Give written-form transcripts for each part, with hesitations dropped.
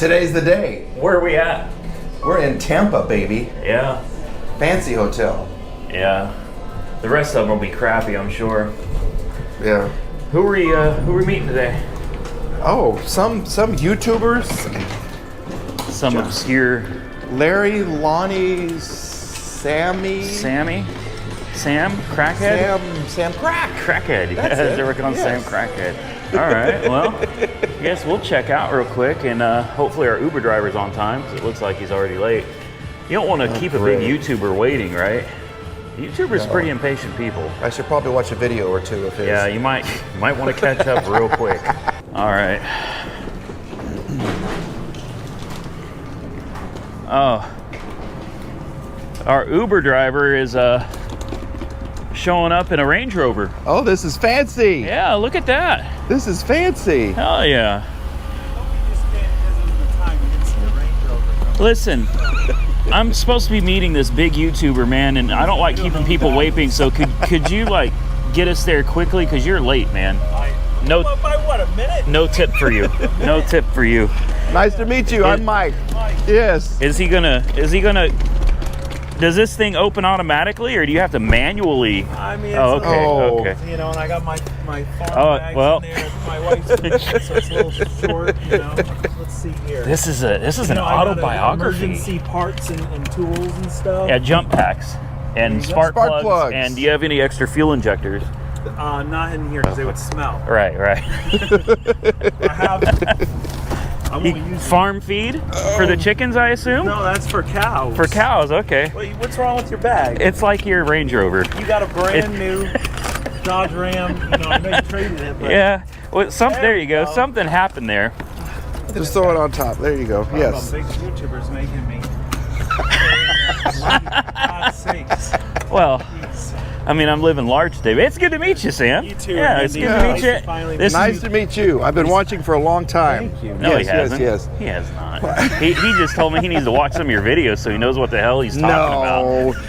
Today's the day. Where are we at? We're in Tampa, baby. Yeah. Fancy hotel. Yeah. The rest of them will be crappy, I'm sure. Yeah. Who are we meeting today? Oh, some YouTubers. Some obscure Larry, Lonnie, Sammy. Sammy? Sam? Crackhead? Samcrac. Crackhead. That's Yeah, it. they're working on Yes. Sam Crackhead. All right, well, I guess we'll check out real quick, and hopefully our Uber driver's on time, because it looks like he's already late. You don't want to keep a big YouTuber waiting, right? YouTubers are pretty impatient people. I should probably watch a video or two of his. Yeah, you might want to catch up real quick. All right. Oh, our Uber driver is showing up in a Range Rover. Oh, this is fancy. Yeah, look at that. This is fancy. Hell yeah. Listen, I'm supposed to be meeting this big YouTuber, man, and I don't like keeping people waiting, so could you like get us there quickly, because you're late, man. No, by what, a minute? no tip for you. No tip for you. Nice to meet you. I'm Mike. Yes. Is he gonna, does this thing open automatically, or do you have to manually? I mean, Oh, okay, Oh. okay. You know, and I got my farm Oh, bags well. in there. My wife's in there, so it's a little short, you know. Let's see here. This is an I got autobiography. emergency parts and tools and stuff. Yeah, jump packs and spark plugs. And do you have any extra fuel injectors? Not in here because they would smell. Right. I have. I won't use Farm feed for the chickens, I assume? No, that's for cows. For cows, okay. Wait, what's wrong with your bag? It's like your Range Rover. You got a brand new Dodge Ram. You know, I know you traded it, but Yeah. Well, there you go. go. Something happened there. Just throw it on top. There you go. Yes. Big YouTubers making me. God's sakes. Well, Jeez. I mean, I'm living large today. But it's good to meet you, Sam. You too, Yeah, it's Andy. good to Yeah. meet you. Finally This Nice is, to meet you. I've been watching for a long time. Thank you. no, yes, he hasn't. yes. He has not. he just told me he needs to watch some of your videos so he knows what the hell he's talking about. No. So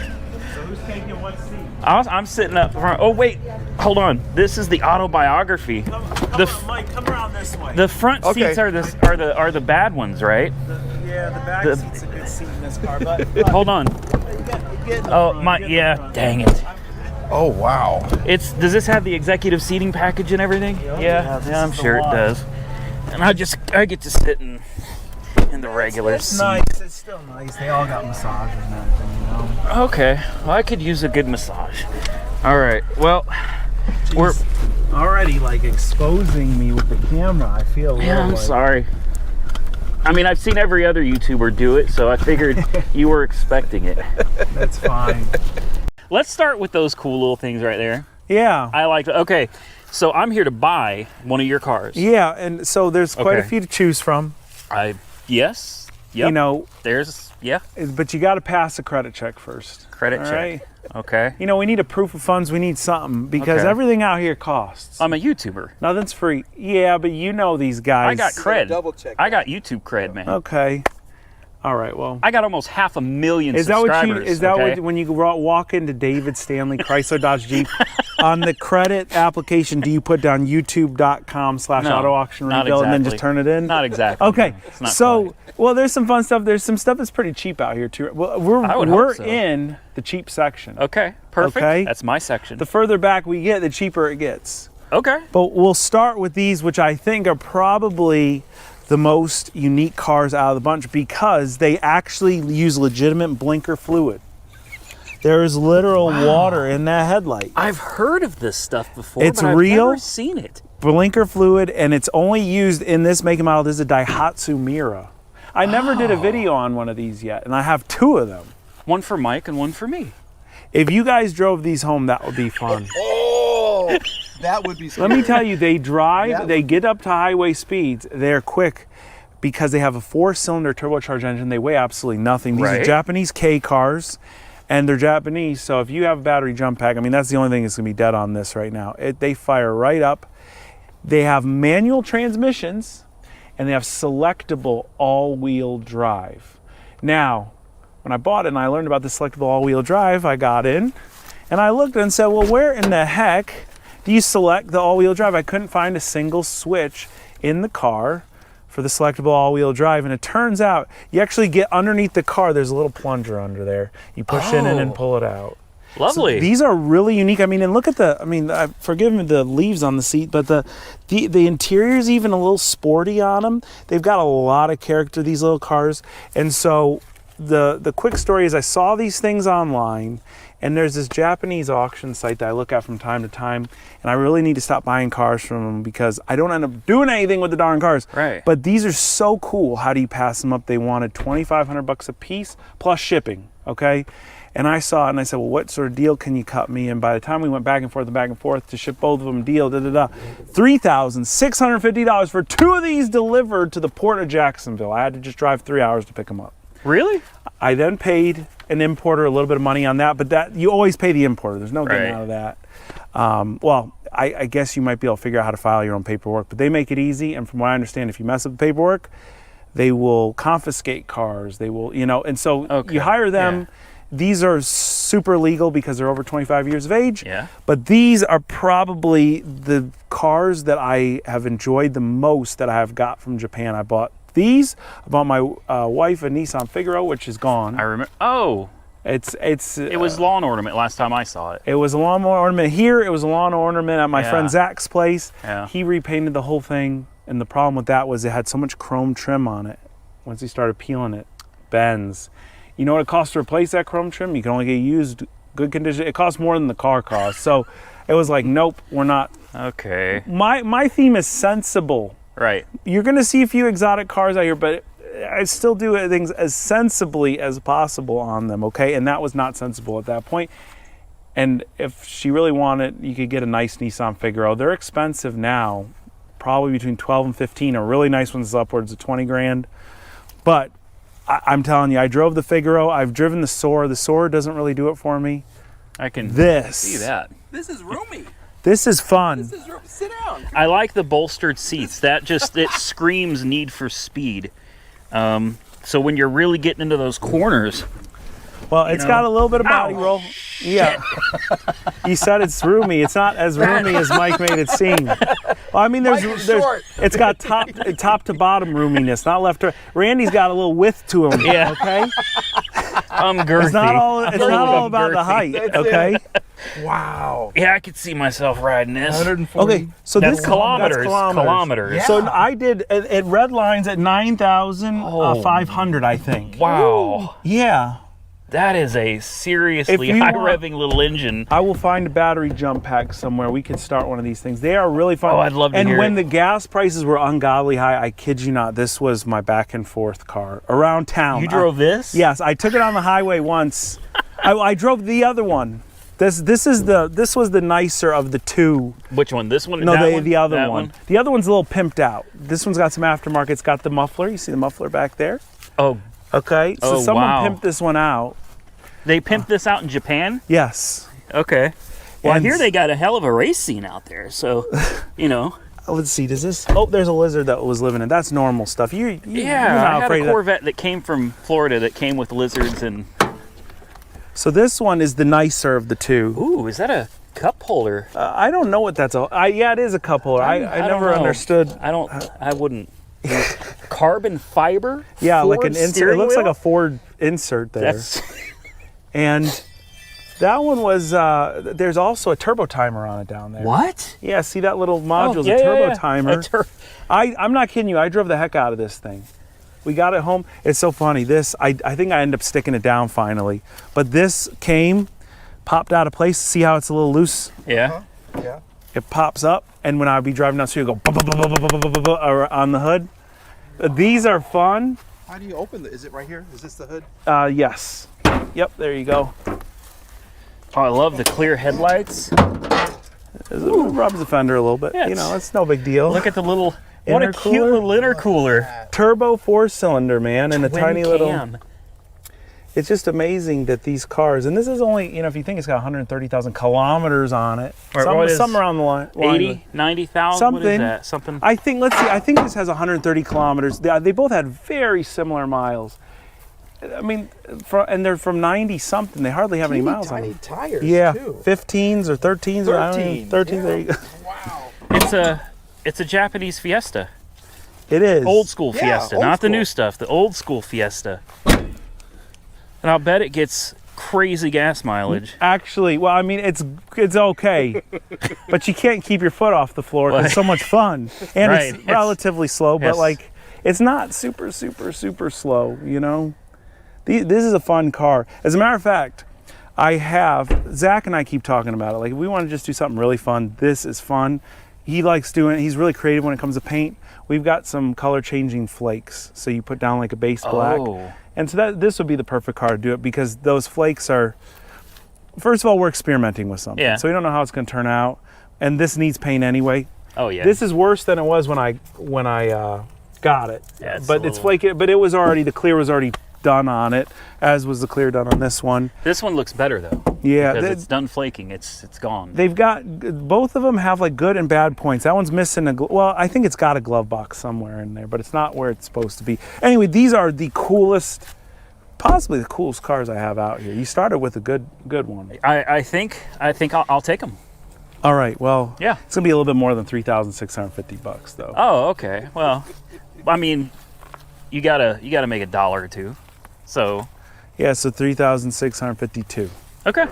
who's taking what seat? I'm sitting up front. Oh, wait. Hold on. This is the autobiography. Come The on, Mike, come around this way. The front Okay. seats are the bad ones, right? Yeah, the back the- seat's a good seat in this car, but Hold on. get in the Oh front, my, get in the yeah. front. Dang it. Oh, wow. Does this have the executive seating package and everything? Yeah, this I'm is the sure it one. does. And I get to sit in the regular It's seat. nice. It's still nice. They all got massages and everything, you know. Okay. Well, I could use a good massage. All right. Well, we're. Jeez. Already like exposing me with the camera. I feel. Yeah, I'm like, sorry. I mean, I've seen every other YouTuber do it, so I figured you were expecting it. That's fine. Let's start with those cool little things right there. Yeah. I like. Okay, so I'm here to buy one of your cars. Yeah, and so there's quite a Okay. few to choose from. Yes. Yep. You know, Yeah. but you got to pass a credit check first. Credit All check. right? Okay. You know, we need a proof of funds. We need something because Okay. everything out here costs. I'm a YouTuber. Nothing's free. Yeah, but you know these guys. I got cred. double check I got YouTube cred, man. Okay. All right. Well. I got almost 500,000 Is that what you? subscribers. Is that okay? what when you walk into David Stanley Chrysler Dodge Jeep on the credit application? Do you put down YouTube.com/auto auction not rebuild and then exactly. just turn it in? Not exactly. Okay. It's not So, quite. well, there's some fun stuff. There's some stuff that's pretty cheap out here too. Well, I would we're hope so. in the cheap section. Okay. Perfect. Okay. That's my section. The further back we get, the cheaper it gets. Okay. But we'll start with these, which I think are probably the most unique cars out of the bunch because they actually use legitimate blinker fluid. There is literal water in that headlight. I've heard of this stuff before. It's but I've real? never seen it. Blinker fluid, and it's only used in this make and model. This is a Daihatsu Mira. I never did a video on one of these yet, and I have two of them. One for Mike and one for me. If you guys drove these home, that would be fun. Oh, that would be scary. Let me tell you, they drive, Yeah. they get up to highway speeds, they're quick because they have a 4-cylinder turbocharged engine. They weigh absolutely nothing. These are Right. Japanese K cars, and they're Japanese, so if you have a battery jump pack, I mean, that's the only thing that's going to be dead on this right now. They fire right up. They have manual transmissions, and they have selectable all-wheel drive. Now, when I bought it and I learned about the selectable all-wheel drive, I got in, and I looked and said, well, where in the heck do you select the all-wheel drive? I couldn't find a single switch in the car for the selectable all-wheel drive, and it turns out you actually get underneath the car. There's a little plunger under there. You push it in and pull it out. Lovely. So these are really unique. I mean, and look at forgive me the leaves on the seat, but the interior is even a little sporty on them. They've got a lot of character, these little cars. And so the quick story is I saw these things online, and there's this Japanese auction site that I look at from time to time, and I really need to stop buying cars from them because I don't end up doing anything with the darn cars. Right. But these are so cool. How do you pass them up? They wanted $2,500 a piece plus shipping, okay? And I saw it and I said, well, what sort of deal can you cut me? And by the time we went back and forth to ship both of them, $3,650 for 2 of these delivered to the port of Jacksonville. I had to just drive 3 hours to pick them up. Really? I then paid an importer a little bit of money on that, but that you always pay the importer. There's no getting out of that. Well, I guess you might be able to figure out how to file your own paperwork, but they make it easy. And from what I understand, if you mess up the paperwork, they will confiscate cars. They will, and so you hire them. Yeah. These are super legal because they're over 25 years of age. Yeah. But these are probably the cars that I have enjoyed the most that I have got from Japan. I bought these. I bought my wife a Nissan Figaro, which is gone. I remember. Oh. It was lawn ornament last time I saw it. It was a lawn ornament here. It was a lawn ornament at my friend Zach's place. Yeah. He repainted the whole thing, and the problem with that was it had so much chrome trim on it. Once he started peeling it, bends. You know what it costs to replace that chrome trim? You can only get used good condition. It costs more than the car costs. So it was like, nope, we're not. Okay. My theme is sensible. Right. You're going to see a few exotic cars out here, but I still do things as sensibly as possible on them, okay? And that was not sensible at that point. And if she really wanted, you could get a nice Nissan Figaro. They're expensive now, probably between 12 and 15. A really nice one's upwards of 20 grand. But I'm telling you, I drove the Figaro. I've driven the Soar. The Soar doesn't really do it for me. I can see that. This is roomy. This is fun. Sit down. I like the bolstered seats. That just, it screams Need for Speed. So when you're really getting into those corners. Well, it's got a little bit of body roll. Yeah. You said it's roomy. It's not as roomy as Mike made it seem. Well, I mean, it's got top to bottom roominess, not left to right. Randy's got a little width to him. Yeah. Okay. I'm girthy. It's not all about the height. Okay. Wow. Yeah, I could see myself riding this. 140. Okay, so That's this kilometers. Kilometers. Yeah. So I did. It red lines at 9,500, I think. Wow. Yeah. That is a seriously high-revving little engine. I will find a battery jump pack somewhere. We could start one of these things. They are really fun. Oh, I'd love to hear And when it. the gas prices were ungodly high, I kid you not, this was my back and forth car around town. You drove this? Yes, I took it on the highway once. I drove the other one. This was the nicer of the two. Which one? This one? No, that the other that one. The other one's a little pimped out. This one's got some aftermarket. It's got the muffler. You see the muffler back there? Oh. Okay. So someone wow. pimped this one out. They pimped this out in Japan? Yes. Okay. Well, And I hear they got a hell of a race scene out there, so, Let's see, does this... Oh, there's a lizard that was living in. That's normal stuff. You're not I had afraid a of Corvette that came from Florida that came with lizards and... So this one is the nicer of the two. Ooh, is that a cup holder? I don't know what that's all. Yeah, it is a cup holder. I never don't know. understood. I wouldn't. Carbon fiber? Yeah, Ford like an insert. It steering looks like wheel? a Ford insert there. That's... And that one was, there's also a turbo timer on it down there. What? Yeah, see that little module's yeah, a turbo yeah. timer. I'm not kidding you. I drove the heck out of this thing. We got it home. It's so funny. This, I think I ended up sticking it down finally. But this popped out of place. See how it's a little loose? Yeah. Yeah. It pops up, and when I'd be driving down the street, it go on the hood. These are fun. How do you open it? Is it right here? Is this the hood? Yes. Yep, there you go. Oh, I love the clear headlights. It rubs the fender a little bit. Yeah, it's no big deal. Look at the little, what a cute Intercooler? little intercooler. Turbo 4-cylinder, man, and a Twin tiny little... cam. It's just amazing that these cars, and this is only, if you think it's got 130,000 kilometers on it, something around the line. 80, 90,000, Something. what is that? Something? I think, let's see, I think this has 130 kilometers. They both had very similar miles. I mean, and they're from 90-something. They hardly have any miles on Tiny them. tires, Yeah, too. 15s or 13s. Or I don't know, 13s, Yeah. there you go. Wow. It's a Japanese Fiesta. It is. Old school Yeah, Fiesta, old not the school. new stuff. The old school Fiesta. And I'll bet it gets crazy gas mileage. Actually, well, I mean, it's okay, but you can't keep your foot off the floor because it's so much fun, and Right. it's relatively slow. But Yes. like, it's not super slow. You know, this is a fun car. As a matter of fact, Zach and I keep talking about it. Like, if we want to just do something really fun, this is fun. He likes doing it. He's really creative when it comes to paint. We've got some color changing flakes, so you put down like a base black. Oh. And so this would be the perfect car to do it, because those flakes are, first of all, we're experimenting with something. Yeah. So we don't know how it's going to turn out. And this needs paint anyway. Oh yeah. This is worse than it was when I got it. Yeah, it's but a it's little- flaky, but it was already, the clear was already done on it, as was the clear done on this one. This one looks better though. Yeah. Because it's done flaking. It's gone. They've got, both of them have like good and bad points. That one's missing well, I think it's got a glove box somewhere in there, but it's not where it's supposed to be. Anyway, these are the coolest, possibly the coolest cars I have out here. You started with a good one. I think I'll take them. All right, well, Yeah. it's gonna be a little bit more than $3,650 though. Oh, okay. Well, I mean, you gotta make $1 or $2. So Yeah, so 3,652. okay,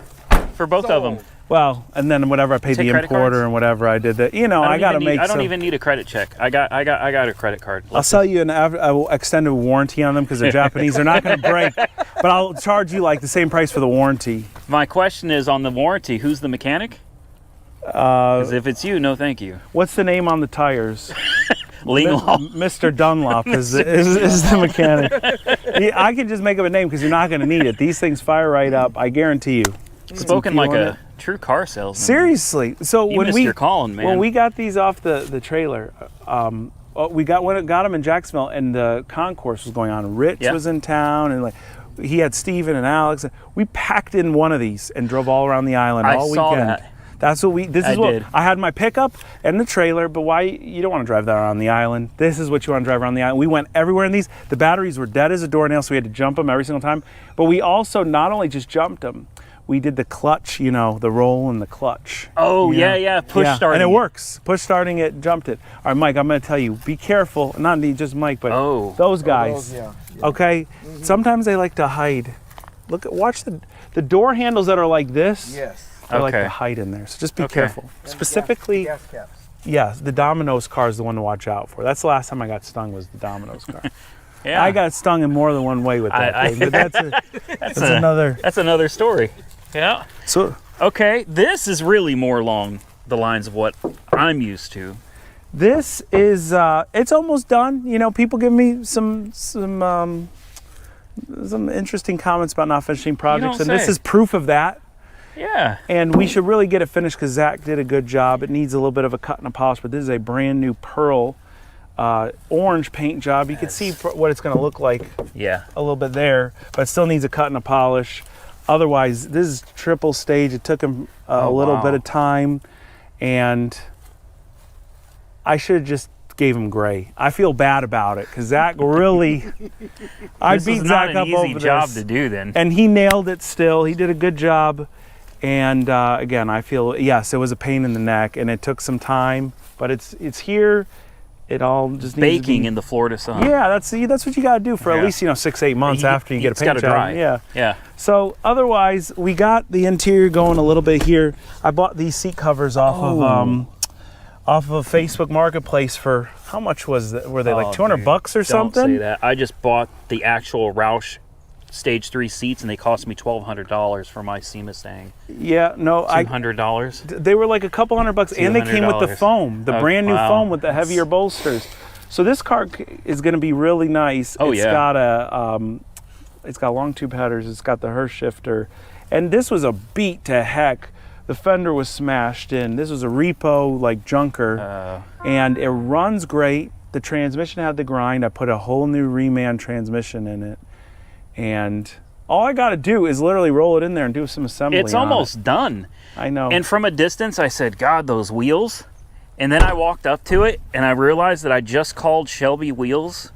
for both of them. Well, and then whatever I paid Take the credit importer cards? and whatever I did that, you know, I gotta make I don't some. even need a credit check. I got a credit card. I'll sell you an extended warranty on them because they're Japanese. They're not going to break, but I'll charge you like the same price for the warranty. My question is on the warranty. Who's the mechanic? Because if it's you, no, thank you. What's the name on the tires? Lingle. Mr. Dunlop is the mechanic. I can just make up a name because you're not going to need it. These things fire right up. I guarantee you. Spoken like feeling a it. true car salesman. Seriously. So You missed your calling, man. when we got these off the trailer, we got them in Jacksonville, and the concourse was going on. Rich Yeah. was in town, and like he had Steven and Alex. We packed in one of these and drove all around the island I all saw weekend. that. That's what I did. I had my pickup and the trailer, but why you don't want to drive that around the island? This is what you want to drive around the island. We went everywhere in these. The batteries were dead as a doornail, so we had to jump them every single time. But we also not only just jumped them, we did the clutch, you know, the roll and the clutch. Oh, You know? yeah. Push starting. And it works. Push starting it, jumped it. All right, Mike, I'm going to tell you, be careful. Not me, just Mike, but Oh. those guys. yeah. Okay? Sometimes they like to hide. Watch the door handles that are like this. Yes. They like Okay. to hide in there. So just be Okay. careful. Specifically, Gas caps. yeah, the Domino's car is the one to watch out for. That's the last time I got stung, was the Domino's car. Yeah. I got stung in more than one way with that thing, but that's another. That's another story. Yeah. So Okay, this is really more along the lines of what I'm used to. this is it's almost done. You know, people give me some interesting comments about not finishing projects, don't and this say. is proof of that. Yeah. And we should really get it finished because Zach did a good job. It needs a little bit of a cut and a polish, but this is a brand new pearl orange paint job. You can see what it's going to look like Yeah. a little bit there, but it still needs a cut and a polish. Otherwise, this is triple stage. It took him a little wow. bit of time, and I should have just gave him gray. I feel bad about it because Zach really, I This beat is not Zach an up easy over job this, to do then. and he nailed it. Still, he did a good job. And again, I feel, yes, it was a pain in the neck, and it took some time, but it's here. It all just needs Baking to be, in the Florida sun. yeah, that's what you got to do for Yeah. at least 6-8 months after you get a It's paint gotta job. dry. Yeah. Yeah. So otherwise, we got the interior going a little bit here. I bought these seat covers off of a Facebook Marketplace for how much was that? Were they like $200 or something? Don't say that. I just bought the actual Roush Stage 3 seats, and they cost me $1,200 for my C Mustang. Yeah, no, $200. they were like a couple $100, and they came with the $200. foam, the Oh, brand new wow. foam with the heavier bolsters. So this car is going to be really nice. Oh, It's yeah. got it's got long tube headers. It's got the Hurst shifter, and this was a beat to heck. The fender was smashed in. This was a repo like junker, and it runs great. The transmission had the grind. I put a whole new Reman transmission in it, and all I got to do is literally roll it in there and do some assembly. It's on almost done. it. I know. And from a distance, I said, God, those wheels. And then I walked up to it, and I realized that I just called Shelby wheels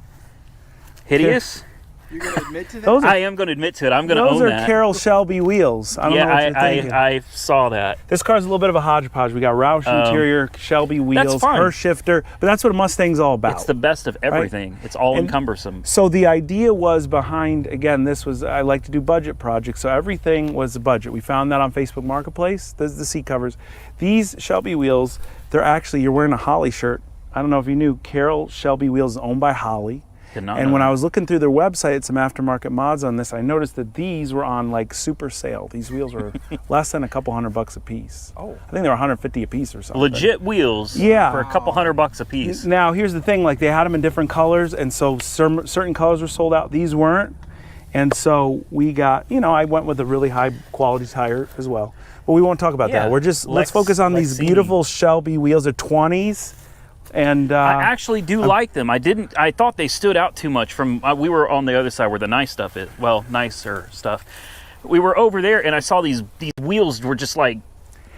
hideous. You're going to admit to that? Those are, I am going to admit to it. I'm going to those own are that. Carroll Shelby wheels. I don't know what you're thinking. I saw that. This car's a little bit of a hodgepodge. We got Roush interior, Shelby wheels, fine. her shifter, but that's what a Mustang's all about. It's the best of everything. It's all encumbersome. So the idea was behind, again, this was, I like to do budget projects, so everything was a budget. We found that on Facebook Marketplace. This is the seat covers. These Shelby wheels, they're actually, you're wearing a Holly shirt. I don't know if you knew, Carroll Shelby wheels is owned by Holly. And when I was looking through their website, some aftermarket mods on this, I noticed that these were on like super sale. These wheels were less than a couple $100 a piece. Oh. I think they were $150 a piece or something. Legit wheels Yeah. for a couple $100 a piece. Now, here's the thing, like they had them in different colors, and so certain colors were sold out. These weren't. And so we got, I went with a really high quality tire as well. But we won't talk about that. We're just, let's focus on these beautiful Shelby wheels. They're 20s. And I actually do like them. I thought they stood out too much from, we were on the other side where the nice stuff is, well, nicer stuff. We were over there and I saw these wheels were just like,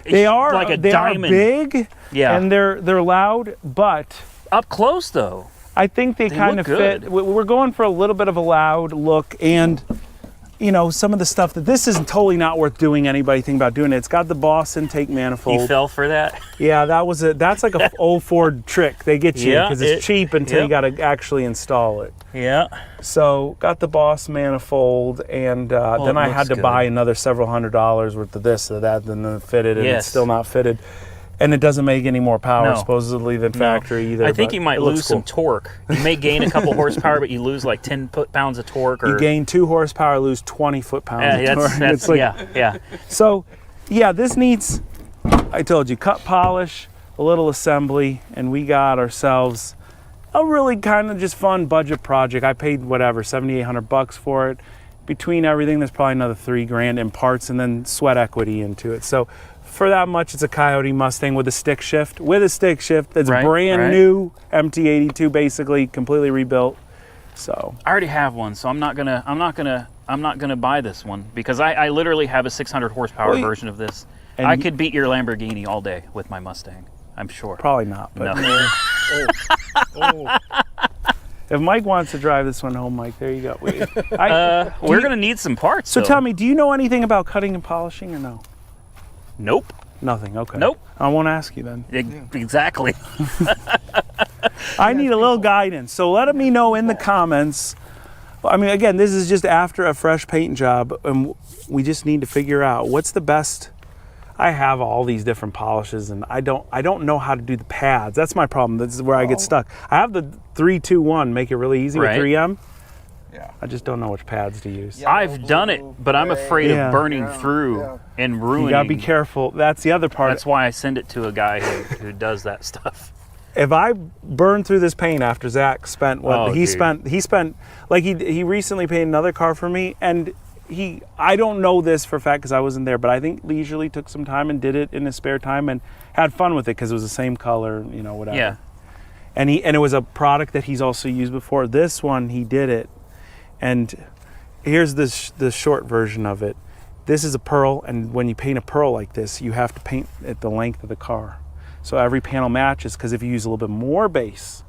they are like a they diamond. Are big, yeah, and they're loud, but up close though. I think they kind of fit. good. We're going for a little bit of a loud look, and some of the stuff that this isn't totally not worth doing. Anybody think about doing it? It's got the Boss intake manifold. You fell for that? Yeah, that's like a old Ford trick. They get you because it's cheap until you got to actually install it. Yeah. So got the Boss manifold, and then I had to buy another several $100s worth of this or that, then it fitted, and it's still not fitted. And it doesn't make any more power, supposedly, than factory either. I think you might lose some torque. You may gain a couple horsepower, but you lose like 10 pounds of torque. Or... You gain 2 horsepower, lose 20 foot-pounds of torque. That's yeah. So, yeah, this needs, I told you, cut polish, a little assembly, and we got ourselves a really kind of just fun budget project. I paid, whatever, $7,800 for it. Between everything, there's probably another $3,000 in parts and then sweat equity into it. So, for that much, it's a Coyote Mustang with a stick shift. That's brand new MT82, basically completely rebuilt. So I already have one, so I'm not gonna buy this one because I literally have a 600 horsepower version of this. I could beat your Lamborghini all day with my Mustang. I'm sure. Probably not. But No. If Mike wants to drive this one home, Mike, there you go. We're gonna need some parts. So tell me, do you know anything about cutting and polishing or no? Nope. Nothing, okay. Nope. I won't ask you then. Exactly. I need a little guidance. So let me know in the comments. I mean, again, this is just after a fresh paint job, and we just need to figure out what's the best. I have all these different polishes, and I don't know how to do the pads. That's my problem. This is where I get stuck. I have the 3-2-1, make it really easy with 3M. Yeah. I just don't know which pads to use. Yeah. I've done it, but I'm afraid of burning through and ruining. You gotta be careful. That's the other part. That's why I send it to a guy who does that stuff. If I burn through this paint after Zach spent what he spent like he recently painted another car for me, and I don't know this for a fact because I wasn't there, but I think leisurely took some time and did it in his spare time and had fun with it because it was the same color, whatever. Yeah. And it was a product that he's also used before. This one he did it. And here's the short version of it. This is a pearl, and when you paint a pearl like this, you have to paint at the length of the car. So every panel matches, because if you use a little bit more base,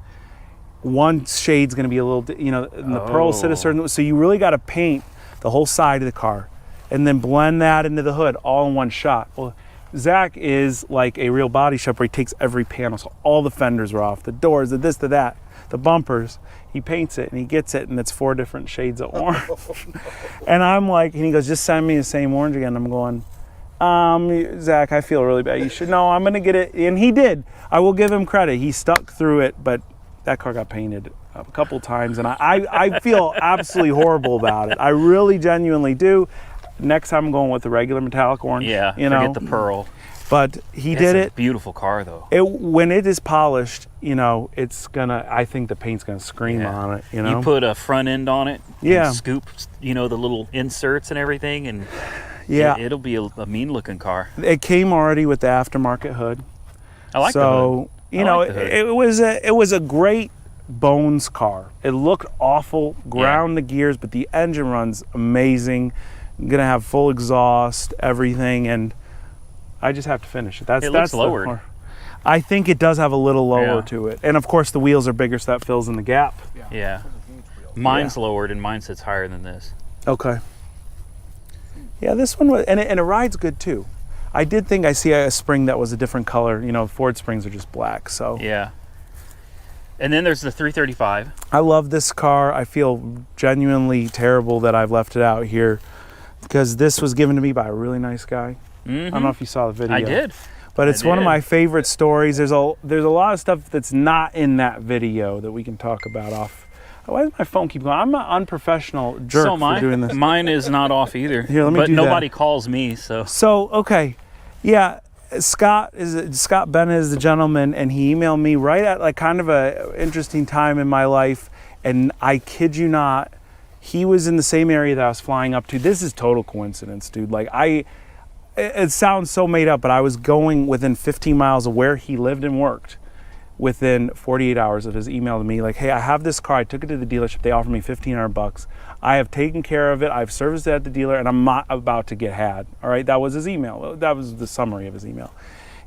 one shade's gonna be a little, and the pearl sit a certain, so you really gotta paint the whole side of the car and then blend that into the hood all in one shot. Well, Zach is like a real body shop where he takes every panel, so all the fenders are off, the doors, the this, the that, the bumpers. He paints it and he gets it, and it's 4 different shades of orange. And I'm like, and he goes, just send me the same orange again. I'm going, Zach, I feel really bad. You should know I'm gonna get it. And he did. I will give him credit. He stuck through it, but that car got painted a couple times, and I feel absolutely horrible about it. I really genuinely do. Next time I'm going with the regular metallic orange. Yeah, forget the pearl. But he did it. Beautiful car though. When it is polished, it's gonna. I think the paint's gonna scream on it. You put a front end on it. Yeah. And scoop, the little inserts and everything, and it'll be a mean looking car. It came already with the aftermarket hood. I like the hood. It was a great bones car. It looked awful, ground the gears, but the engine runs amazing. I'm gonna have full exhaust, everything, and I just have to finish it. That's lowered. I think it does have a little lower to it. And of course the wheels are bigger, so that fills in the gap. Yeah. Mine's lowered and mine sits higher than this. Okay. Yeah, this one was, and it rides good too. I did think I see a spring that was a different color. You know, Ford springs are just black, so. Yeah. And then there's the 335. I love this car. I feel genuinely terrible that I've left it out here because this was given to me by a really nice guy. I don't know if you saw the video. I did. But it's one of my favorite stories. There's a lot of stuff that's not in that video that we can talk about off. Why does my phone keep going? I'm an unprofessional jerk for doing this. Mine is not off either. Here, let me but do nobody that. calls me, so. So, okay. Yeah, Scott Bennett is the gentleman, and he emailed me right at like kind of a interesting time in my life, and I kid you not, he was in the same area that I was flying up to. This is total coincidence, dude. Like it sounds so made up, but I was going within 15 miles of where he lived and worked within 48 hours of his email to me, like, hey, I have this car. I took it to the dealership. They offered me $1,500. I have taken care of it. I've serviced it at the dealer, and I'm not about to get had. All right, that was his email. That was the summary of his email.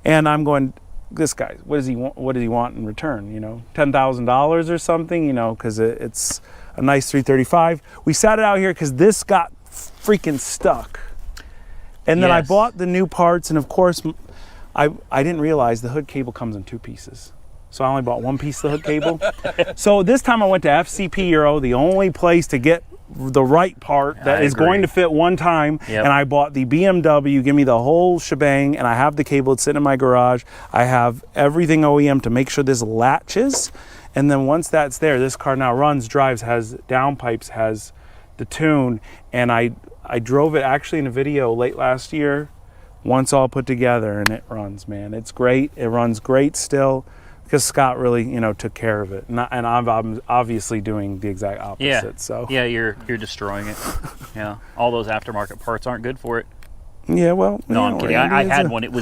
And I'm going, this guy, what does he want? What does he want in return? You know, $10,000 or something. You know, because it's a nice 335. We sat it out here because this got freaking stuck. And then I bought the new parts, and of course, I didn't realize the hood cable comes in 2 pieces. So I only bought 1 piece of the hood cable. So this time I went to FCP Euro, the only place to get the right part that is going to fit one time. And I bought the BMW, give me the whole shebang, and I have the cable. It's sitting in my garage. I have everything OEM to make sure this latches. And then once that's there, this car now runs, drives, has downpipes, has the tune. And I drove it actually in a video late last year, once all put together, and it runs, man. It's great. It runs great still. Because Scott really, you know, took care of it, and I'm obviously doing the exact opposite. Yeah. So yeah, you're destroying it. Yeah, all those aftermarket parts aren't good for it. Yeah, well, no, I'm kidding. I had one. It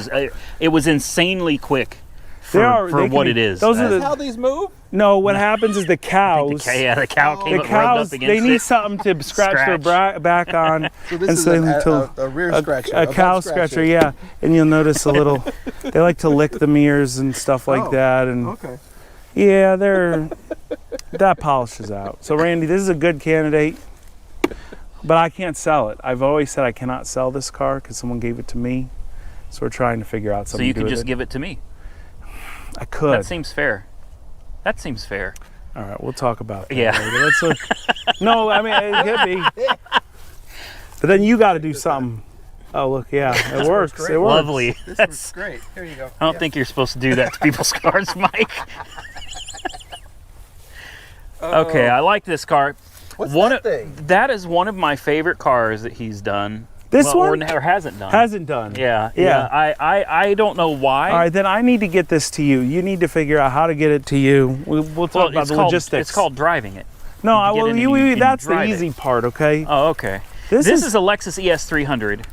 was insanely quick for what it is. Those are That's how these move? No, what happens is the cows. The cow came the cows, up against they need it. something to scratch their back on. So this is a rear scratcher. A cow scratcher, yeah. And you'll notice a little. They like to lick the mirrors and stuff like that. And okay. Yeah, that polishes out. So Randy, this is a good candidate, but I can't sell it. I've always said I cannot sell this car because someone gave it to me. So we're trying to figure out something. So you to can do just with it. give it to me. I could. That seems fair. That seems fair. All right, we'll talk about that Yeah. later. No, I mean, it could be. But then you got to do something. Oh, look, yeah, it works. It works. Lovely. This looks great. Here you go. I don't think you're supposed to do that to people's cars, Mike. Okay, I like this car. What's that thing? That is one of my favorite cars that he's done. This one? Or hasn't done. Hasn't done. Yeah. I don't know why. All right, then I need to get this to you. You need to figure out how to get it to you. We'll talk about the logistics. It's called driving it. No, that's the drive easy it. part, okay? Oh, okay. This is a Lexus ES300.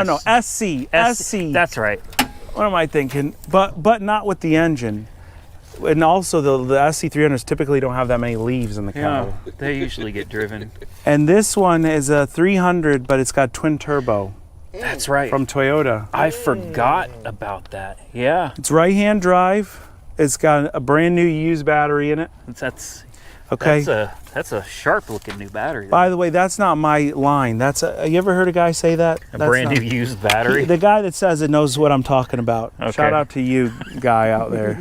No, SC. That's right. What am I thinking? But not with the engine. And also the SC300s typically don't have that many leaves in the cab. Yeah, they usually get driven. And this one is a 300, but it's got twin turbo. That's right. From Toyota. I forgot about that. Yeah. It's right-hand drive. It's got a brand new used battery in it. That's okay. That's a sharp-looking new battery. By the way, that's not my line. You ever heard a guy say that? A brand new used battery? The guy that says it knows what I'm talking about. Okay. Shout out to you, guy out there.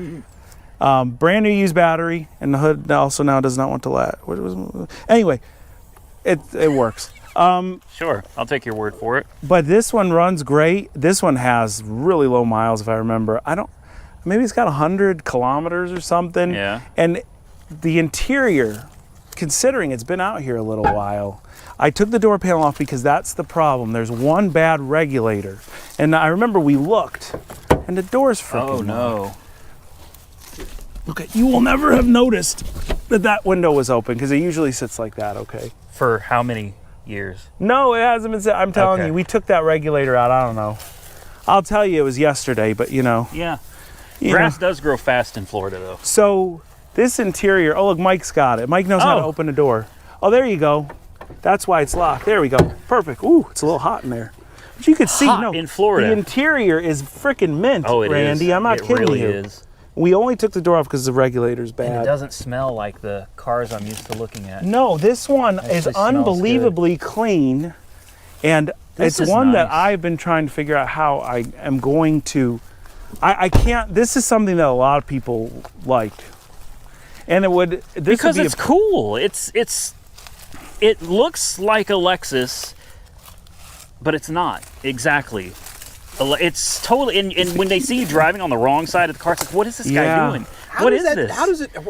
Brand new used battery, and the hood also now does not want to last. Anyway, it works. Sure, I'll take your word for it. But this one runs great. This one has really low miles, if I remember. Maybe it's got 100 kilometers or something. Yeah. And the interior, considering it's been out here a little while, I took the door panel off because that's the problem. There's one bad regulator. And I remember we looked, and the door's freaking Oh, no. Okay, you will never have noticed that window was open because it usually sits like that, okay? For how many years? No, it hasn't been. I'm telling Okay. you, we took that regulator out. I don't know. I'll tell you, it was yesterday, but you know. Yeah. You Grass know. does grow fast in Florida, though. So this interior, oh look, Mike's got it. Mike knows how to open a door. Oh, there you go. That's why it's locked. There we go. Perfect. Ooh, it's a little hot in there. But you could see, Hot in Florida. the interior is freaking mint, Oh, it is. Randy. I'm not kidding really you. Is. We only took the door off because the regulator's bad. And it doesn't smell like the cars I'm used to looking at. No, this one is smells unbelievably clean, and This it's is one that nice. I've been trying to figure out how I am going to. I can't. This is something that a lot of people like, and it would. This Because would be it's cool. It looks like a Lexus, but it's not exactly. It's totally. And when they see you driving on the wrong side of the car, it's like, what is this guy doing? What is this?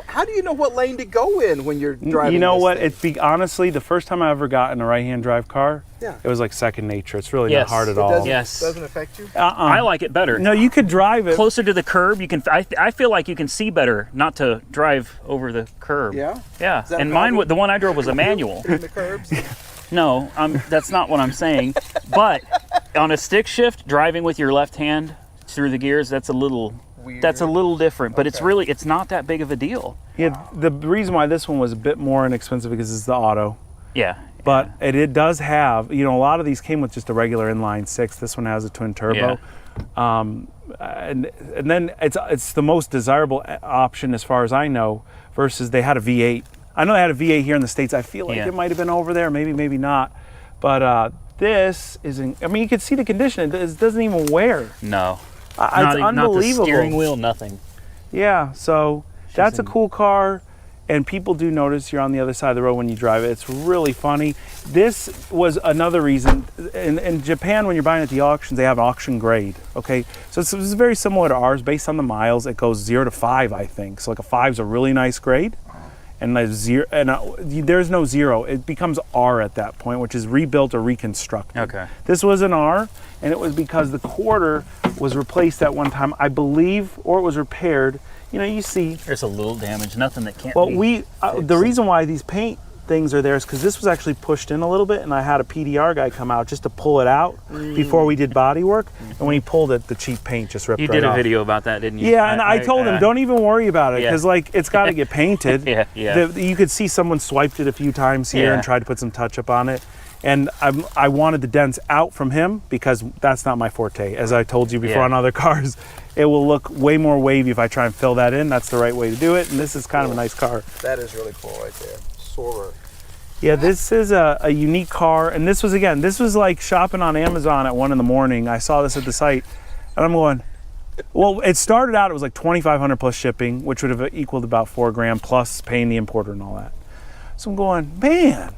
How do you know what lane to go in when you're driving? You know this what? thing? Honestly, the first time I ever got in a right-hand drive car, Yeah. it was like second nature. It's really Yes. not hard at It all. doesn't, Yes. doesn't affect you? I like it better. No, you could drive it. Closer to the curb, you can. I feel like you can see better not to drive over the curb. Yeah? Yeah. Is that And a mine, problem? the one I drove was a manual. In the curbs? No, that's not what I'm saying. But on a stick shift, driving with your left hand through the gears, that's a little Weird. That's a little different. But it's Okay. really, it's not that big of a deal. Yeah, the reason why this one was a bit more inexpensive because it's the auto. Yeah. But it does have, a lot of these came with just a regular inline six. This one has a twin turbo. And then it's the most desirable option as far as I know, versus they had a V8. I know they had a V8 here in the States. I feel like it might have been over there, maybe not. But this isn't, you can see the condition. It doesn't even wear. No. It's Not unbelievable. the steering wheel, nothing. Yeah, so that's a cool car, and people do notice you're on the other side of the road when you drive it. It's really funny. This was another reason. In Japan, when you're buying at the auctions, they have auction grade, okay? So it's very similar to ours. Based on the miles, it goes 0 to 5, I think. So like a 5's a really nice grade, and like there's no 0. It becomes R at that point, which is rebuilt or reconstructed. Okay. This was an R, and it was because the quarter was replaced at one time, I believe, or it was repaired. You see. There's a little damage, nothing that can't Well, be. the reason why these paint things are there is because this was actually pushed in a little bit, and I had a PDR guy come out just to pull it out before we did body work. And when he pulled it, the cheap paint just ripped You right did a off. video about that, didn't you? Yeah, and I told him, don't even worry about it, Yeah. because it's got to get painted. Yeah. You could see someone swiped it a few times here and tried to put some touch up on it. And I wanted the dents out from him because that's not my forte. As I told you before on other cars, it will look way more wavy if I try and fill that in. That's the right way to do it. And this is kind of a nice car. That is really cool right there. Soarer. Yeah, this is a unique car. And this was like shopping on Amazon at 1 a.m. I saw this at the site and I'm going, well, it started out, it was like $2,500 plus shipping, which would have equaled about $4,000 plus paying the importer and all that. So I'm going, man,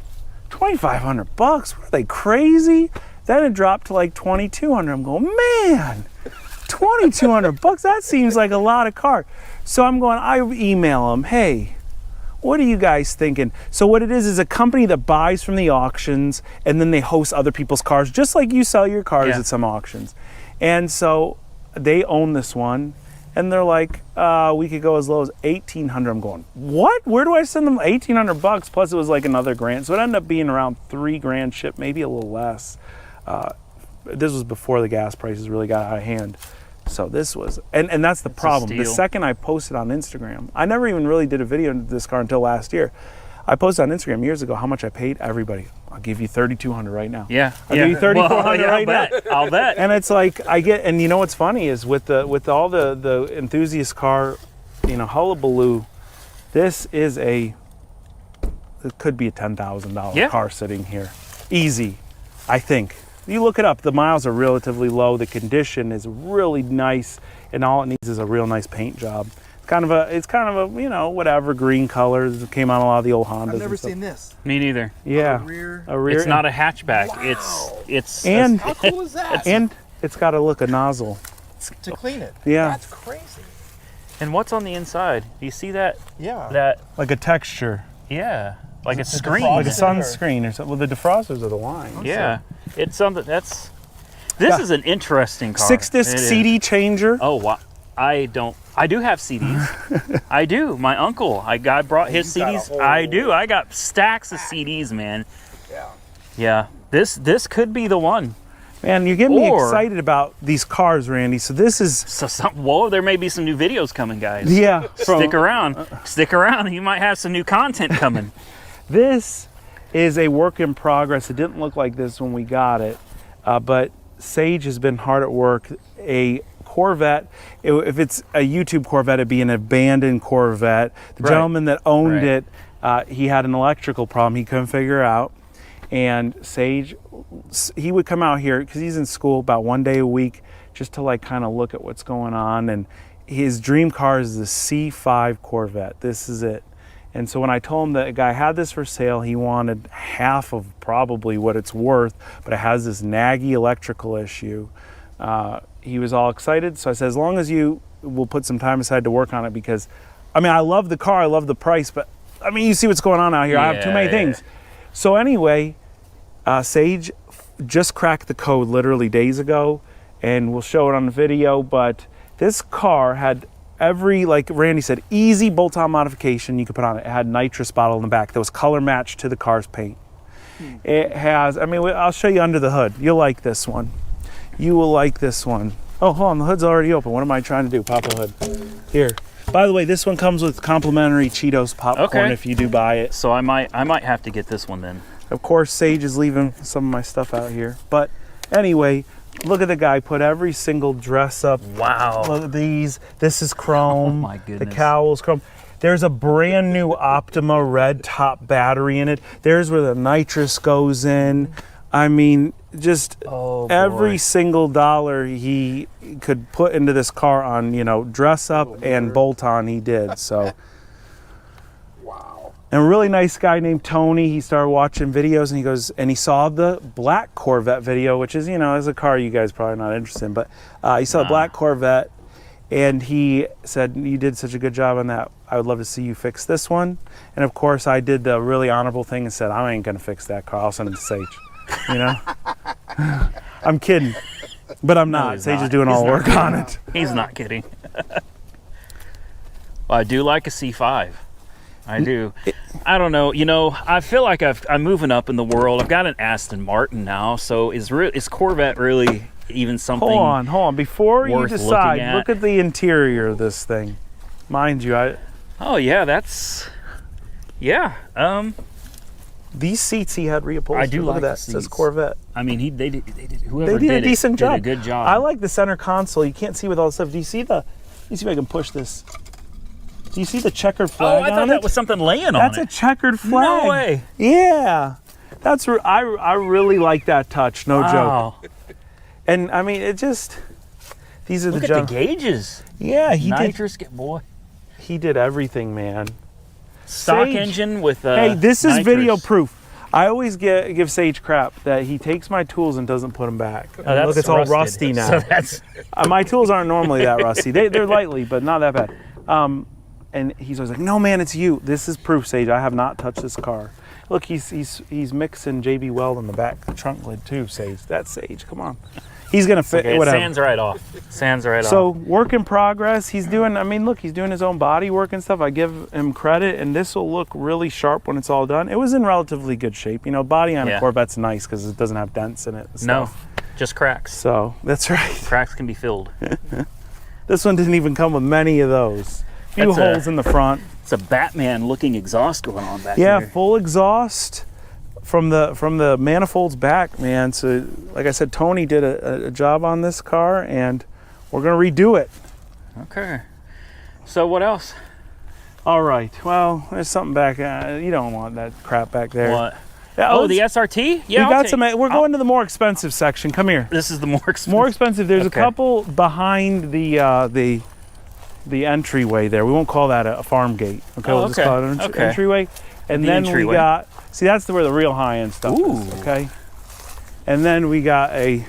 $2,500, what are they, crazy? Then it dropped to like $2,200. I'm going, man, $2,200, that seems like a lot of car. So I'm going, I email them, hey, what are you guys thinking? So what it is a company that buys from the auctions and then they host other people's cars, just like you sell your cars at some auctions. And so they own this one. And they're like, we could go as low as $1,800. I'm going, what? Where do I send them $1,800? Plus it was like another grand. So it ended up being around $3,000 shipped, maybe a little less. This was before the gas prices really got out of hand. So this was, and that's the problem. The second I posted on Instagram, I never even really did a video of this car until last year. I posted on Instagram years ago how much I paid everybody. I'll give you $3,200 right now. Yeah. I'll give you $3,400 right now. I'll bet. And it's like and you know what's funny is with all the enthusiast car, hullabaloo, this is it could be a $10,000 car sitting here, easy, I think. You look it up. The miles are relatively low. The condition is really nice, and all it needs is a real nice paint job. It's kind of a whatever green color that came on a lot of the old Hondas. I've never seen this. Me neither. Yeah, A rear. It's not a hatchback. Wow. It's and How cool is that? and it's got a nozzle. To clean it. Yeah. That's crazy. and what's on the inside? Do you see that? Yeah. That Like a texture. yeah, like a screen. Like a Defroster. sunscreen or something. Well, the defrosters are the line. Yeah, it's something that's. This is an interesting car. 6-disc It is. CD changer. Oh, wow. I do have CDs. I do. My uncle, I brought his you got a CDs. whole- I do. I got stacks of CDs, man. Yeah. Yeah. This could be the one. Man, you're getting me Or- excited about these cars, Randy. So this is, So whoa, there may be some new videos coming, guys. yeah. Stick around. Stick around. You might have some new content coming. This is a work in progress. It didn't look like this when we got it, but Sage has been hard at work. A Corvette. If it's a YouTube Corvette, it'd be an abandoned Corvette. The gentleman that owned it, he had an electrical problem he couldn't figure out. And Sage, he would come out here because he's in school about 1 day a week just to like kind of look at what's going on. And his dream car is the C5 Corvette. This is it. And so when I told him that a guy had this for sale, he wanted half of probably what it's worth, but it has this naggy electrical issue. He was all excited. So I said, as long as you will put some time aside to work on it, because I mean, I love the car, I love the price, but I mean, you see what's going on out here. I have too many things. So anyway, Sage just cracked the code literally days ago, and we'll show it on the video, but this car had every, like Randy said, easy bolt-on modification you could put on it. It had nitrous bottle in the back that was color matched to the car's paint. It has, I mean, I'll show you under the hood. You'll like this one. You will like this one. Oh, hold on, the hood's already open. What am I trying to do? Pop the hood. Here. By the way, this one comes with complimentary Cheetos popcorn if you do buy it. So I might have to get this one then. Of course, Sage is leaving some of my stuff out here. But anyway, look at the guy put every single dress up. Wow. Look at these. This is chrome. Oh my goodness. The cowl's chrome. There's a brand new Optima red top battery in it. There's where the nitrous goes in. I mean, just every single dollar he could put into this car on, you know, dress up and bolt on, he did. So. Wow. And a really nice guy named Tony, he started watching videos and he goes, and he saw the black Corvette video, which is, you know, is a car you guys probably not interested in, but he saw a black Corvette and he said, you did such a good job on that. I would love to see you fix this one. And of course I did the really honorable thing and said, I ain't gonna fix that car, I'll send it to Sage, you know? I'm kidding, but I'm not. No, Sage is doing all the work on it. He's not kidding. Well, I do like a C5. I do. I don't know. You know, I feel like I'm moving up in the world. I've got an Aston Martin now. So is Corvette really even something? Hold on. Before you decide, look at the interior of this thing. Mind you, oh yeah, that's these seats he had reupholstered. I do look like at that. The It says seats. Corvette. I mean, whoever They did a decent job. Did a good job. I like the center console. You can't see with all the stuff. Do you see the? Let me see if I can push this. Do you see the checkered flag? Oh, I thought that was something laying on it. That's a checkered flag. No way. Yeah, that's I really like that touch. No Wow. joke. And I mean, it just these are Look the at the gauges. Yeah, Nitrous, boy. he did everything, man. Stock Sage. engine with Hey, this is nitrous. video proof. I always give Sage crap that he takes my tools and doesn't put them back. Oh, Look, it's all rusted. rusty now. So that's My tools aren't normally that rusty. They're lightly, but not that bad. And he's always like, "No, man, it's you. This is proof, Sage. I have not touched this car." Look, he's mixing JB Weld in the back trunk lid too, Sage. That's Sage. Come on. He's gonna fit whatever. Sands right off. So work in progress. He's doing. I mean, look, he's doing his own body work and stuff. I give him credit, and this will look really sharp when it's all done. It was in relatively good shape. You know, body on a Corvette's nice because it doesn't have dents in it. And stuff. No, just cracks. So that's right. Cracks can be filled. This one didn't even come with many of those. Few holes in the front. It's a Batman-looking exhaust going on back Yeah, there. full exhaust from the manifolds back, man. So, like I said, Tony did a job on this car, and we're gonna redo it. Okay. So what else? All right. well, there's something back. You don't want that crap back there. What? Yeah, Oh, the SRT? Yeah, we got some. We're going to the more expensive section. Come here. This is the more expensive. More expensive. There's a Okay. couple behind the entryway there. We won't call that a farm gate. Okay, we'll just okay. call it an Okay. entryway. And The then entryway. we got. See, that's where the real high-end stuff is. Ooh. Okay. And then we got a.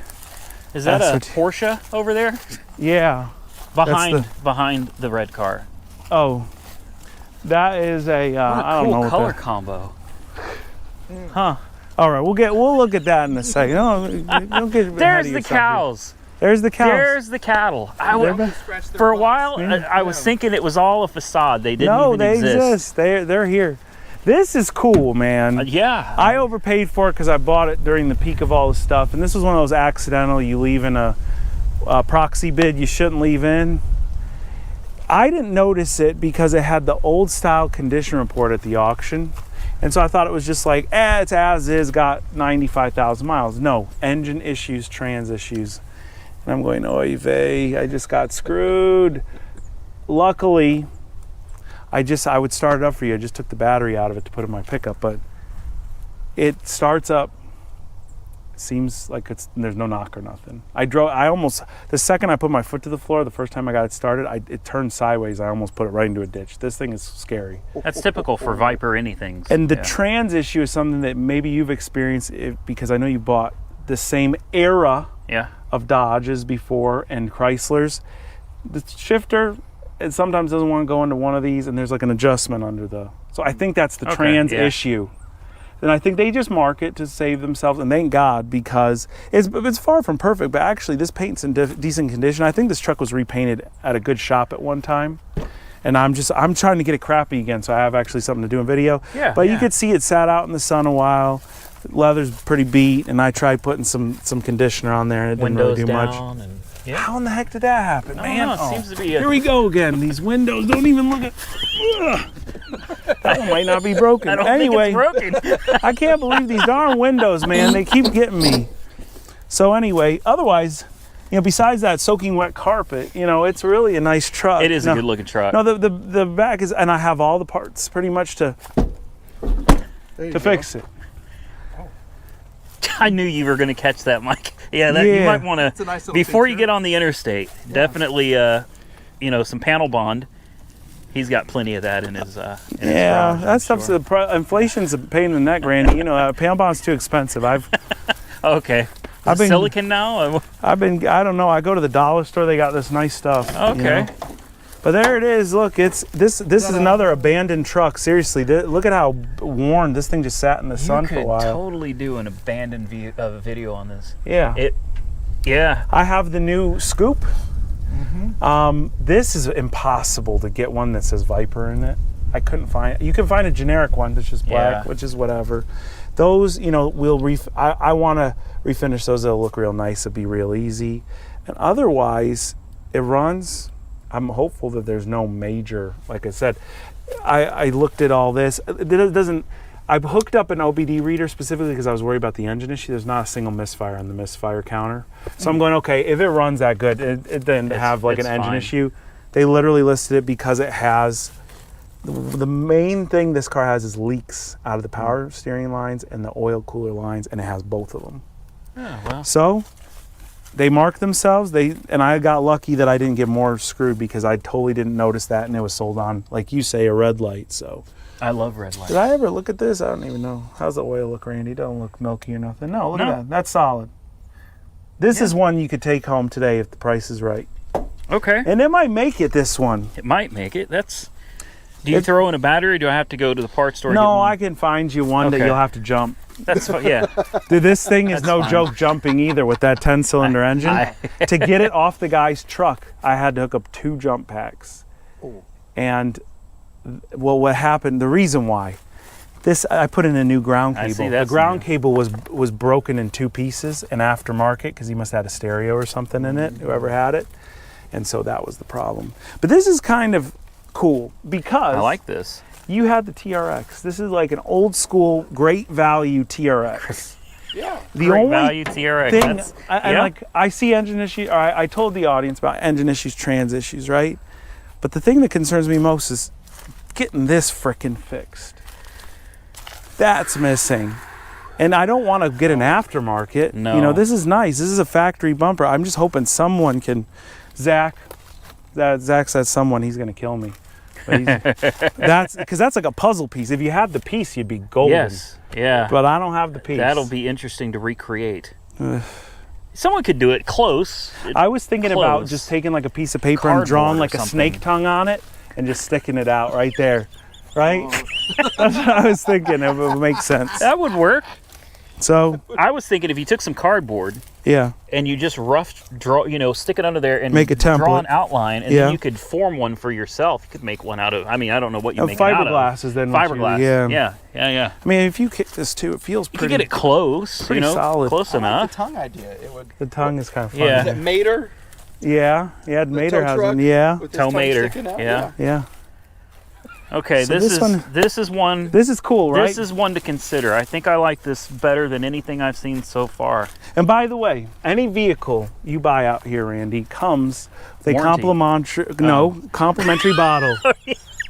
Is that a SRT. Porsche over there? Yeah. Behind the red car. Oh. That is a. What a I don't cool know what color that. combo. Huh. All right, we'll look at that in a second. Don't get ahead There's of the yourself here. cows. There's the cows. There's the cattle. For a while, I was thinking it was all a facade. They didn't No, even they exist. exist. They're here. This is cool, man. Yeah. I overpaid for it because I bought it during the peak of all this stuff, and this was one of those accidental you leave in a proxy bid you shouldn't leave in. I didn't notice it because it had the old style condition report at the auction, and so I thought it was just like, it's as is, got 95,000 miles. No, engine issues, trans issues. And I'm going, oy vey, I just got screwed. Luckily, I would start it up for you. I just took the battery out of it to put in my pickup, but it starts up. Seems like there's no knock or nothing. The second I put my foot to the floor, the first time I got it started, it turned sideways. I almost put it right into a ditch. This thing is scary. That's typical for Viper anything. And the trans issue is something that maybe you've experienced because I know you bought the same era of Dodges before and Chryslers. The shifter, it sometimes doesn't want to go into one of these, and there's like an adjustment under so I think that's the trans issue. And I think they just mark it to save themselves, and thank God, because it's far from perfect, but actually this paint's in decent condition. I think this truck was repainted at a good shop at one time, and I'm trying to get it crappy again, so I have actually something to do in video. Yeah. But you could see it sat out in the sun a while. The leather's pretty beat, and I tried putting some conditioner on there, and it didn't really do much. How in the heck did that happen, man? It seems to be here we go again. These windows don't even look at. That one might not be broken. I don't anyway, think it's broken. I can't believe these darn windows, man. They keep getting me. So anyway, otherwise, besides that soaking wet carpet, it's really a nice truck. It is a good looking truck. No, the back is, and I have all the parts pretty much to fix it. I knew you were going to catch that, Mike. You might want to, nice before you picture. get on the interstate, definitely, some panel bond. He's got plenty of that in his garage, that stuff's inflation's a pain in the neck, Randy. Panel bond's too expensive. Okay. I've been silicon now? I don't know. I go to the dollar store. They got this nice stuff. Okay. But there it is. Look, this is another abandoned truck. Seriously, look at how worn this thing just sat in the sun for a while. You could totally do an abandoned video on this. Yeah. I have the new Scoop. This is impossible to get one that says Viper in it. I couldn't find it. You can find a generic one that's just black, which is whatever. Those, I want to refinish those. They'll look real nice. It'll be real easy. And otherwise, it runs. I'm hopeful that there's no major, like I said, I looked at all this. I've hooked up an OBD reader specifically because I was worried about the engine issue. There's not a single misfire on the misfire counter. So I'm going, okay, if it runs that good, it didn't have like an engine issue. They literally listed it because it has, the main thing this car has is leaks out of the power steering lines and the oil cooler lines, and it has both of them. Oh, well. So they marked themselves. And I got lucky that I didn't get more screwed because I totally didn't notice that, and it was sold on, like you say, a red light. So I love red lights. did I ever look at this? I don't even know. How's the oil look, Randy? Don't look milky or nothing. No, look at that. That's solid. This is one you could take home today if the price is right. Okay. And it might make it, this one. It might make it. Do you throw in a battery, or do I have to go to the parts store? No, I can find you one that you'll have to jump. That's fine, yeah. Dude, this thing is no joke jumping either with that 10-cylinder engine. To get it off the guy's truck, I had to hook up 2 jump packs. Oh. And what happened, the reason why, I put in a new ground cable. I see, the ground cable was broken in 2 pieces, an aftermarket, because he must have had a stereo or something in it, whoever had it. And so that was the problem. But this is kind of cool because I like this. You had the TRX. This is like an old school, great value TRX. Yeah. The Great only value TRX. thing, I see engine issues. I told the audience about engine issues, trans issues, right? But the thing that concerns me most is getting this frickin' fixed. That's missing. And I don't want to get an aftermarket. No. This is nice. This is a factory bumper. I'm just hoping someone can, Zach says someone, he's going to kill me. That's because that's like a puzzle piece. If you had the piece, you'd be golden. Yes, yeah. But I don't have the piece. That'll be interesting to recreate. Someone could do it close. I was thinking about just taking like a piece of paper and drawing like a snake tongue on it and just sticking it out right there. Right? That's what I was thinking. It would make sense. That would work. So I was thinking if you took some cardboard, and you just stick it under there and make a template, draw an outline, and then you could form one for yourself. You could make one out of. I mean, I don't know what you make it out of. Fiberglass is then fiberglass. Yeah. I mean, if you kick this too, it feels pretty. You get it close. Pretty solid. Close enough. Like the tongue idea. The tongue is kind of fun. Yeah. Is it Mater? Yeah. Mater has one. Yeah. With his Toe tongue Mater. sticking out? Yeah. Yeah. Okay, So this is one. This is cool, right? This is one to consider. I think I like this better than anything I've seen so far. And by the way, any vehicle you buy out here, Randy, comes with a Warranty. complimentary bottle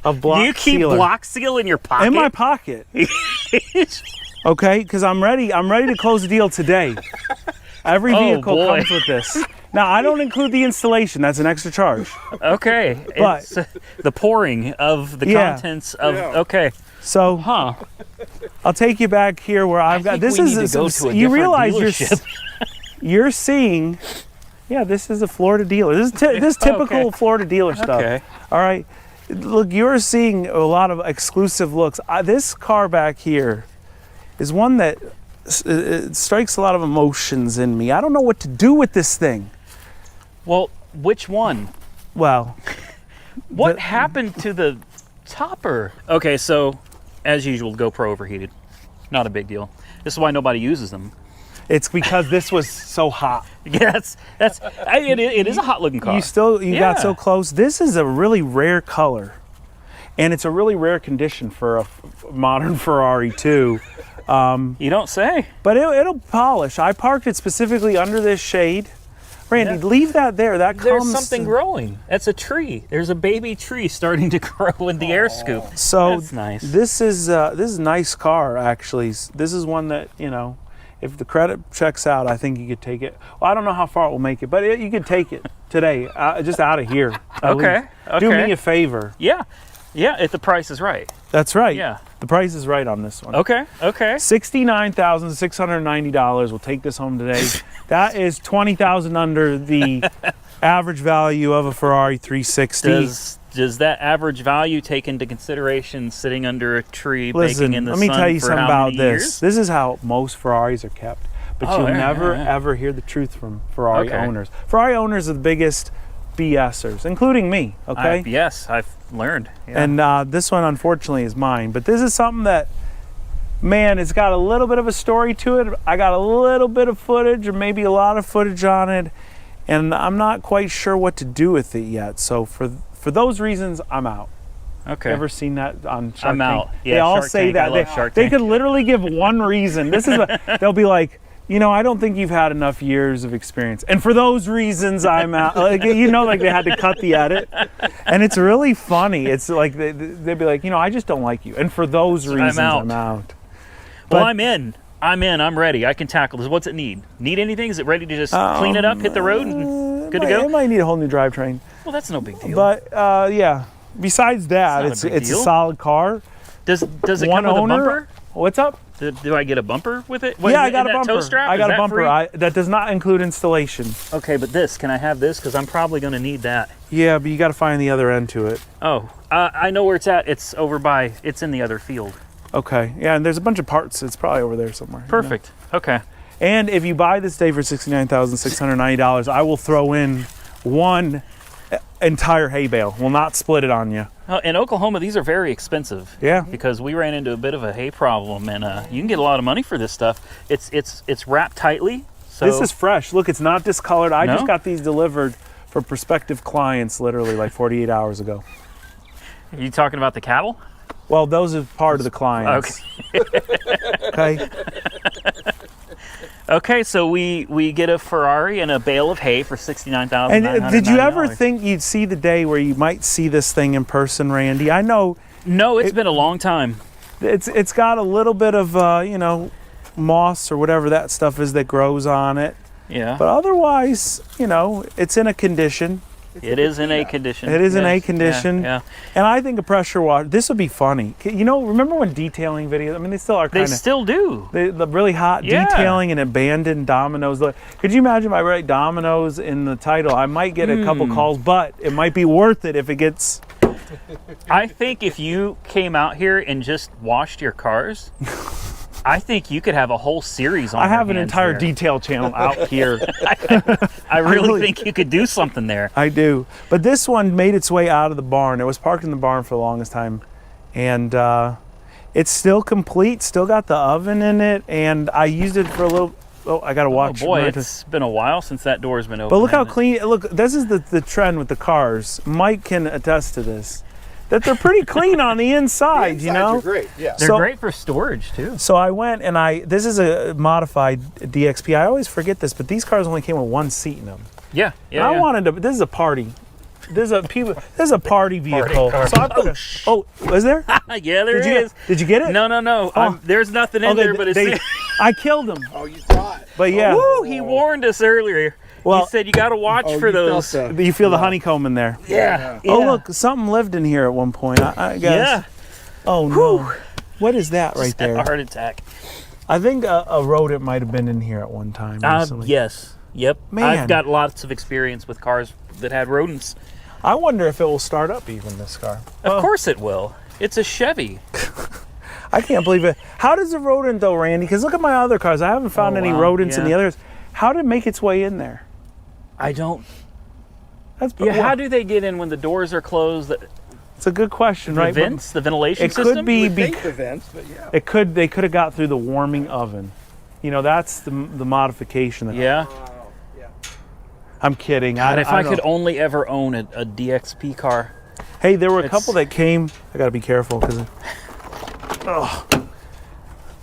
of block Do you keep sealer block seal in your pocket? in my pocket. Okay, because I'm ready to close the deal today. Every vehicle boy. comes with this. Now, I don't include the installation. That's an extra charge. Okay, But- it's the pouring of the Yeah. contents of. Okay, So huh? I'll take you back here where I've got. think This we is need to go to a you different realize dealership. you're seeing. Yeah, this is a Florida dealer. This is typical Okay. Florida dealer stuff. Okay. All right. Look, you're seeing a lot of exclusive looks. This car back here is one that it strikes a lot of emotions in me. I don't know what to do with this thing. Well, which one? Well, What happened to the topper? Okay, so as usual, GoPro overheated. Not a big deal. This is why nobody uses them. it's because this was so hot. Yeah, it is a hot looking car. You got so Yeah. close. This is a really rare color, and it's a really rare condition for a modern Ferrari too. You don't say. But it'll polish. I parked it specifically under this shade. Randy, Yeah. leave that there. That There's comes. something growing. That's a tree. There's a baby tree starting to grow in the air scoop. So That's nice. This is a nice car actually. This is one that if the credit checks out, I think you could take it. Well, I don't know how far it will make it, but you could take it today, just out of here. at Okay, least. Do okay. me a favor. Yeah, if the price is right. That's right. Yeah. The price is right on this one. Okay. $69,690. We'll take this home today. That is $20,000 under the average value of a Ferrari 360. Does that average value take into consideration sitting under a tree Listen, baking in the let sun me tell you for something how about many this. years? This is how most Ferraris are kept, but Oh, you'll yeah, never yeah. ever hear the truth from Ferrari Okay. owners. Ferrari owners are the biggest BSers, including me. Okay, Yes, I've learned. Yeah. and this one unfortunately is mine. But this is something that, man, it's got a little bit of a story to it. I got a little bit of footage, or maybe a lot of footage on it, and I'm not quite sure what to do with it yet. So for those reasons, I'm out. okay. Ever seen that on Shark I'm Tank? out. Yeah, they all Shark say Tank. I that. love Shark They Tank. could literally give one reason. They'll be like, I don't think you've had enough years of experience, and for those reasons, I'm out. Like they had to cut the edit, and it's really funny. It's like they'd be like, I just don't like you, and for those reasons, out. I'm out. Well, But- I'm in. I'm ready. I can tackle this. What's it need? Need anything? Is it ready to just clean it up, hit the road, and good to It go? might need a whole new drivetrain, Well, that's no big deal. but yeah. Besides that, It's not a big it's a deal. solid car. does it One come with owner. a bumper? What's up? Do I get a bumper with it? What, Yeah, is I it got in a that bumper. Tow strap? I Is got a that bumper. free? That does not include installation. Okay, but can I have this? Because I'm probably going to need that. Yeah, but you got to find the other end to it. Oh, I know where it's at. It's in the other field. Okay. Yeah, and there's a bunch of parts. It's probably over there somewhere. Perfect. Okay. And if you buy this day for $69,690, I will throw in one entire hay bale. We'll not split it on you. In Oklahoma, these are very expensive. Yeah. Because we ran into a bit of a hay problem, and you can get a lot of money for this stuff. It's wrapped tightly. So This is fresh. Look, it's not discolored. I No? just got these delivered for prospective clients literally like 48 hours ago. Are you talking about the cattle? Well, those are part of the clients. Okay. Okay, so we get a Ferrari and a bale of hay for $69,990. And did you ever think you'd see the day where you might see this thing in person, Randy? I know No, it's been a long time. it's got a little bit of moss or whatever that stuff is that grows on it, Yeah. but otherwise, it's in a condition. It is in a condition. It is in a Yes. condition. Yeah. And I think a pressure washer. This would be funny. Remember when detailing videos? I mean, they still are They kind of. still do. The really hot Yeah. detailing and abandoned Domino's. Could you imagine if I write Domino's in the title? I might get a couple calls, but it might be worth it if it gets. I think if you came out here and just washed your cars, I think you could have a whole series on I your have an hands entire there. detail channel out here. I really really- think you could do something there. I do. But this one made its way out of the barn. It was parked in the barn for the longest time. And it's still complete, still got the oven in it. And I used it for a little. Oh, I got to watch. Oh boy, remember to- it's been a while since that door's been open. But look how hasn't it? clean. Look, this is the trend with the cars. Mike can attest to this. that they're pretty clean on the inside, The you insides know? are great. Yeah. They're So- great for storage too. So I went and this is a modified DXP. I always forget this, but these cars only came with one seat in them. Yeah, yeah. And I yeah. wanted to, this is a party. This is a party vehicle. car. So I put was there? Yeah, there Did you is. did you get it? No. Oh. There's nothing in there, but it's. I killed him. Oh, you thought. But yeah. Woo! He warned us earlier. Well- he said you got to watch for you those. felt You feel the honeycomb in there. Yeah. Oh look, something lived in here at one point. I guess. Yeah. Oh no. What is that right Had a there? heart attack. I think a rodent might have been in here at one time recently. Yes. Yep. Man. I've got lots of experience with cars that had rodents. I wonder if it will start up even, this car. Of course it will. It's a Chevy. I can't believe it. How does a rodent though, Randy? Because look at my other cars. I haven't found any wow. rodents in Yeah. the others. How did it make its way in there? I don't. That's Yeah. How do they get in when the doors are closed? It's a good question, The right? But vents, the ventilation it system. could be Think the vents, but yeah. they could have got through the warming oven. You know, that's the modification. That, Yeah. Yeah. I'm kidding. God, if I don't- could only ever own a DXP car. Hey, there were a It's- couple that came. I got to be careful because. Oh,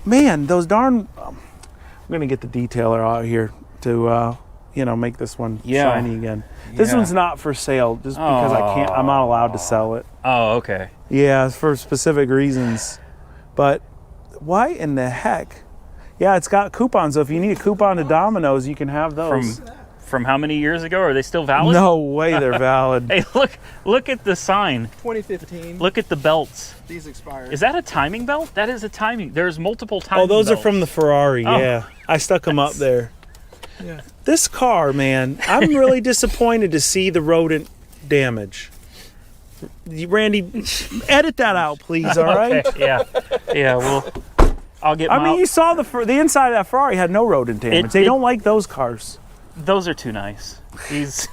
man, those darn. I'm gonna get the detailer out here to, make this one Yeah. shiny again. This Yeah. one's not for sale just because I can't. I'm not allowed to sell it. Oh, okay. Yeah, it's for specific reasons. But why in the heck? Yeah, it's got coupons. So if you need a coupon to Domino's, you can have those. From how many years ago? Are they still valid? No way they're valid. Hey, look at the sign. 2015. Look at the belts. These expired. Is that a timing belt? That is a timing. There's multiple timing Oh, those belts. are from the Ferrari. Oh. Yeah, I stuck them up there. Yeah. This car, man, I'm really disappointed to see the rodent damage. Randy, edit that out, please. All right. Okay, yeah. Well, I'll get. I mean, you saw the inside of that Ferrari had no rodent damage. They don't like those cars. Those are too nice. These.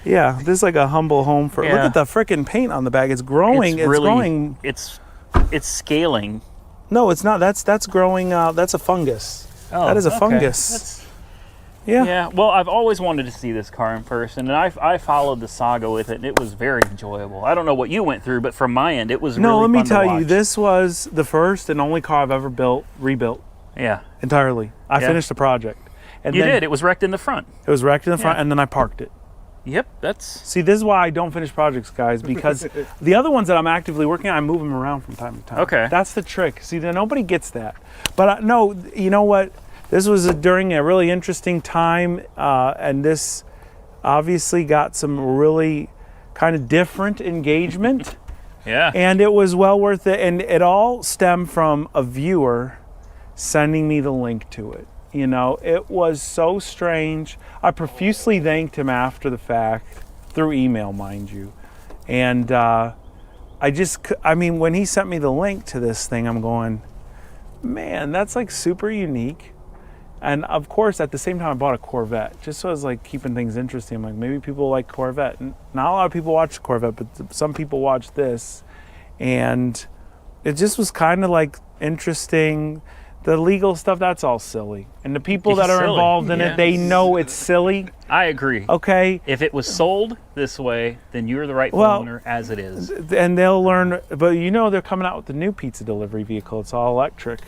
Yeah, this is like a humble home for. Look Yeah. at the frickin' paint on the back. It's growing. It's really, growing. It's scaling. No, it's not. That's growing. That's a fungus. Oh, That is a okay. fungus. Yeah. Yeah. Well, I've always wanted to see this car in person, and I followed the saga with it, and it was very enjoyable. I don't know what you went through, but from my end, it was No, really let me fun to tell you, watch. this was the first and only car I've ever rebuilt Yeah. entirely. I Yeah. finished the project. And You then did. It was wrecked in the front. It was wrecked in the front, Yeah. and then I parked it. Yep. That's. See, this is why I don't finish projects, guys, because the other ones that I'm actively working on, I move them around from time to time. Okay. That's the trick. See, nobody gets that. But no, you know what? This was during a really interesting time, and this obviously got some really kind of different engagement, Yeah. and it was well worth it. And it all stemmed from a viewer sending me the link to it. You know, it was so strange. I profusely thanked him after the fact, through email, mind you. And I mean, when he sent me the link to this thing, I'm going, man, that's like super unique. And of course, at the same time, I bought a Corvette, just so I was like keeping things interesting. I'm like, maybe people like Corvette. And not a lot of people watch the Corvette, but some people watch this. And it just was kind of like interesting. The legal stuff, that's all silly. And the people It's that are silly. involved in Yeah. it, they know it's silly. I agree. Okay. If it was sold this way, then you're the rightful Well, owner as it is. And they'll learn, but you know, they're coming out with the new pizza delivery vehicle. It's all electric.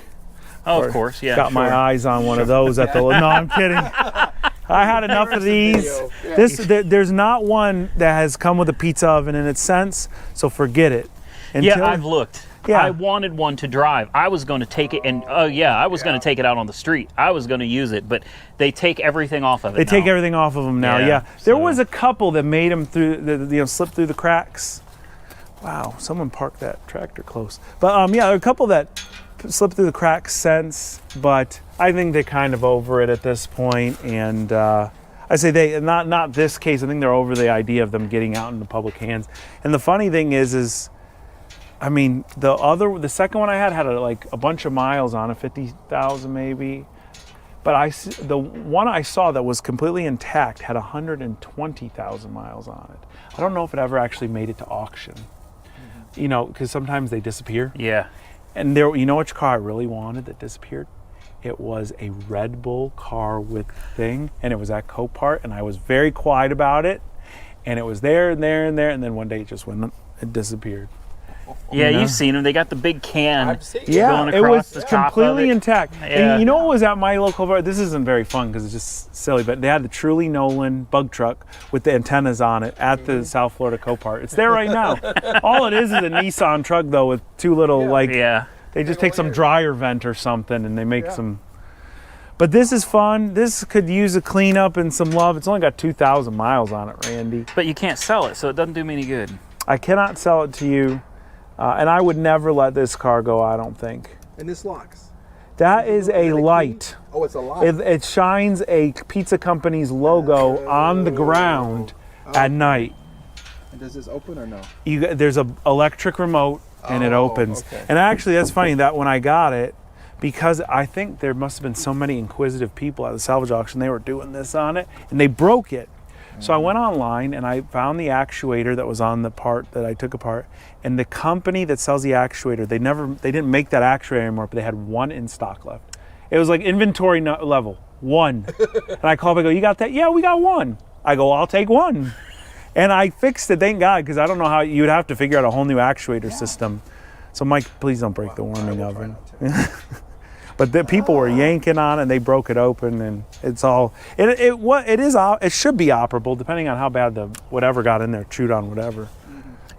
Oh, Or of course, yeah. Got my sure. eyes on one of those at the. No, I'm kidding. I had enough of these. video. There's not one that has come with a pizza oven in its sense, so forget it. Yeah, I've looked. Yeah. I wanted one to drive. I was going to take it, and I was going to take it out on the street. I was going to use it, but they take everything off of it. They take now. everything off of them now. Yeah, Yeah, there so- was a couple that made them slip through the cracks. Wow, someone parked that tractor close. But yeah, there are a couple that slipped through the cracks since, but I think they're kind of over it at this point. And I say they not this case. I think they're over the idea of them getting out in the public hands. And the funny thing is. I mean, the second one I had a bunch of miles on it, 50,000 maybe. But the one I saw that was completely intact had 120,000 miles on it. I don't know if it ever actually made it to auction. You know, because sometimes they disappear. Yeah. And there, you know which car I really wanted that disappeared? It was a Red Bull car with thing, and it was at Copart, and I was very quiet about it. And it was there and there and there, and then one day it just went, it disappeared. Yeah, know? you've seen them. They got the big can I've seen Yeah, going it across was the top of completely it. intact. Yeah. And you know what was at my local bar? This isn't very fun because it's just silly, but they had the Truly Nolan bug truck with the antennas on it at the South Florida Copart. It's there right now. All it is a Nissan truck though with two little like Yeah. they just take some dryer vent or something and they make some. But this is fun. This could use a cleanup and some love. It's only got 2,000 miles on it, Randy. But you can't sell it, so it doesn't do me any good. I cannot sell it to you, and I would never let this car go, I don't think. And this locks. That is a light. Oh, it's a light. It shines a pizza company's logo on the ground at night. And does this open or no? There's an electric remote, and it Oh, opens. okay. And actually, that's funny that when I got it, because I think there must have been so many inquisitive people at the salvage auction, they were doing this on it, and they broke it. So I went online and I found the actuator that was on the part that I took apart, and the company that sells the actuator, they didn't make that actuator anymore, but they had one in stock left. It was like inventory level, one. And I called, I go, you got that? Yeah, we got one. I go, I'll take one. And I fixed it, thank God, because I don't know how you would have to figure out a whole new actuator system. So Mike, please don't break the warming oven. But the people were yanking on it, and they broke it open, and it's all it should be operable depending on how bad the whatever got in there, chewed on whatever.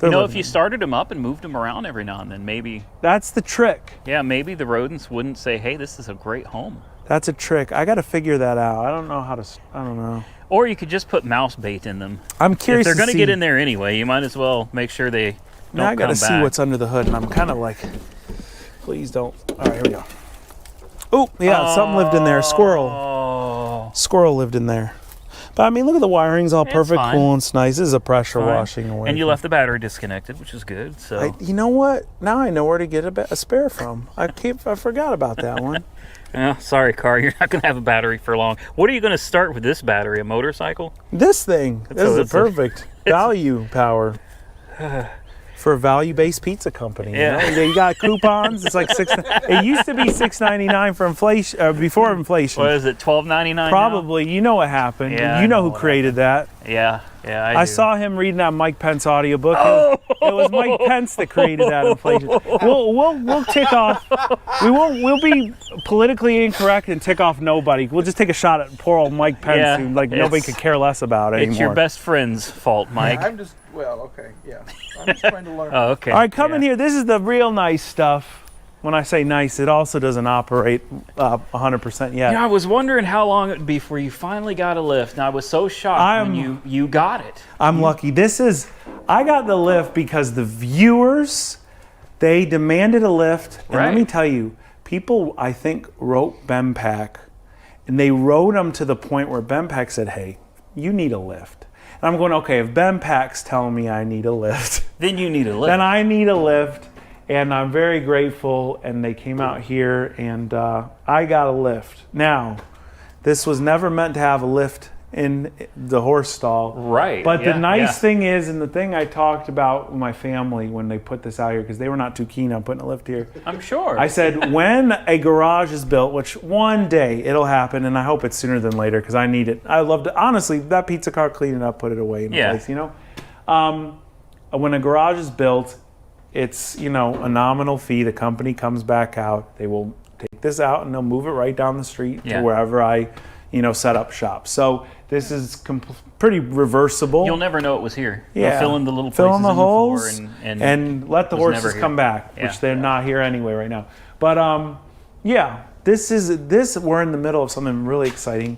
You know, if you started them up and moved them around every now and then, maybe, that's the trick. yeah, maybe the rodents wouldn't say, hey, this is a great home. That's a trick. I got to figure that out. I don't know how to. I don't know. Or you could just put mouse bait in them. I'm curious. If they're going to to get in there anyway, you might as well make sure they don't Now I got to come see back. what's under the hood, and I'm kind of like, please don't. All right, here we go. Oh, yeah, something lived in there. Squirrel. Oh, Squirrel lived in there. But I mean, look at the wiring's all It's perfect, fine. cool, and nice. This is a pressure fine. washing away. And you left the battery disconnected, which is good. So You know what? Now I know where to get a spare from. I forgot about that one. yeah, sorry, car, you're not going to have a battery for long. What are you going to start with this battery? A motorcycle? This thing. This is it's a perfect value power for a value-based pizza company. Yeah. You know? You got coupons. It's like it used to be $6.99 for inflation before inflation. What is it, $12.99? Probably. You know what happened. Yeah, you know I know who what created that. Yeah, I do. saw him reading that Mike Pence audiobook. Oh. It was Mike Pence that created that inflation. We'll tick off. We'll be politically incorrect and tick off nobody. We'll just take a shot at poor old Mike Pence, Yeah, who nobody it's- could care less about anymore. It's your best friend's fault, Mike. I'm just, okay, yeah. I'm just trying to learn. Oh, okay. All right, come in Yeah. here. This is the real nice stuff. When I say nice, it also doesn't operate 100% yet. Yeah, I was wondering how long it would be before you finally got a lift, and I was so shocked when you got it. I'm lucky. I got the lift because the viewers, they demanded a lift. And let me Right. tell you, people, I think, wrote BEMPAC, and they wrote them to the point where BEMPAC said, hey, you need a lift. And I'm going, okay, if BEMPAC's telling me I need a lift, Then you need a lift. then I need a lift. And I'm very grateful, and they came out here, and I got a lift. Now, this was never meant to have a lift in the horse stall. Right, But yeah, the nice yeah. thing is, and the thing I talked about with my family when they put this out here, because they were not too keen on putting a lift here, I'm sure. I said, when a garage is built, which one day it'll happen, and I hope it's sooner than later, because I need it. I love to, honestly, that pizza car, clean it up, put it away in Yeah. place, you know? When a garage is built, it's, a nominal fee. The company comes back out. They will take this out and they'll move it right down the street Yeah. to wherever I, set up shop. So this is pretty reversible. You'll never know it was here. Yeah. You'll fill in the little Fill places in the holes floor and let the was never horses here. come back, Yeah. which they're not here anyway right now. But this we're in the middle of something really exciting.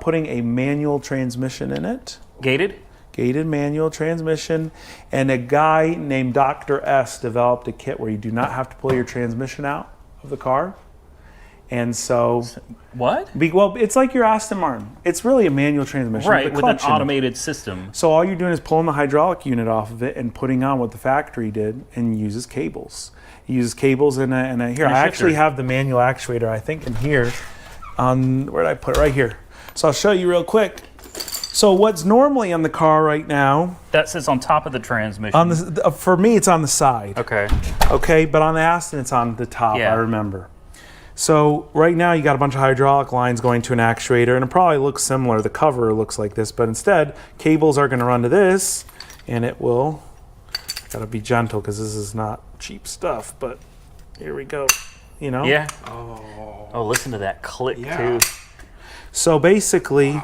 Putting a manual transmission in it. Gated? Gated manual transmission, and a guy named Dr. S developed a kit where you do not have to pull your transmission out of the car. And so, What? well, it's like your Aston Martin. It's really a manual transmission Right, with a with an clutch in it. automated system. So all you're doing is pulling the hydraulic unit off of it and putting on what the factory did, and uses cables. He uses cables here. I shifter. actually have the manual actuator, I think, in here. Where did I put it? Right here. So I'll show you real quick. So what's normally on the car right now, That sits on top of the transmission. for me, it's on the side. Okay. Okay, but on the Aston, it's on the top, Yeah. I remember. So right now you got a bunch of hydraulic lines going to an actuator, and it probably looks similar. The cover looks like this, but instead, cables are going to run to this, and it will Gotta be gentle because this is not cheap stuff, but here we go. You know? Yeah. Oh, listen to that click too. So basically,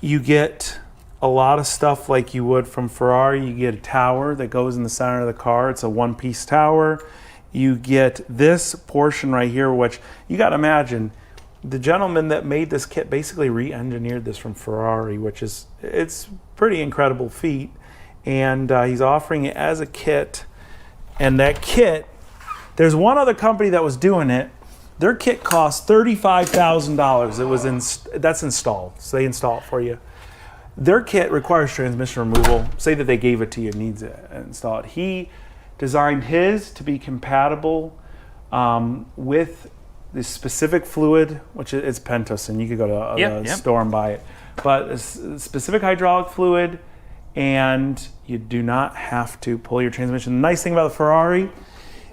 you get a lot of stuff like you would from Ferrari. You get a tower that goes in the center of the car. It's a one-piece tower. You get this portion right here, which you got to imagine, the gentleman that made this kit basically re-engineered this from Ferrari, it's pretty incredible feat. And he's offering it as a kit. And that kit, there's one other company that was doing it. Their kit cost $35,000. That's installed, so they install it for you. Their kit requires transmission removal. Say that they gave it to you, needs it installed. He designed his to be compatible with the specific fluid, which is Pentosin. You could go to the store and buy it. But a specific hydraulic fluid, and you do not have to pull your transmission. The nice thing about the Ferrari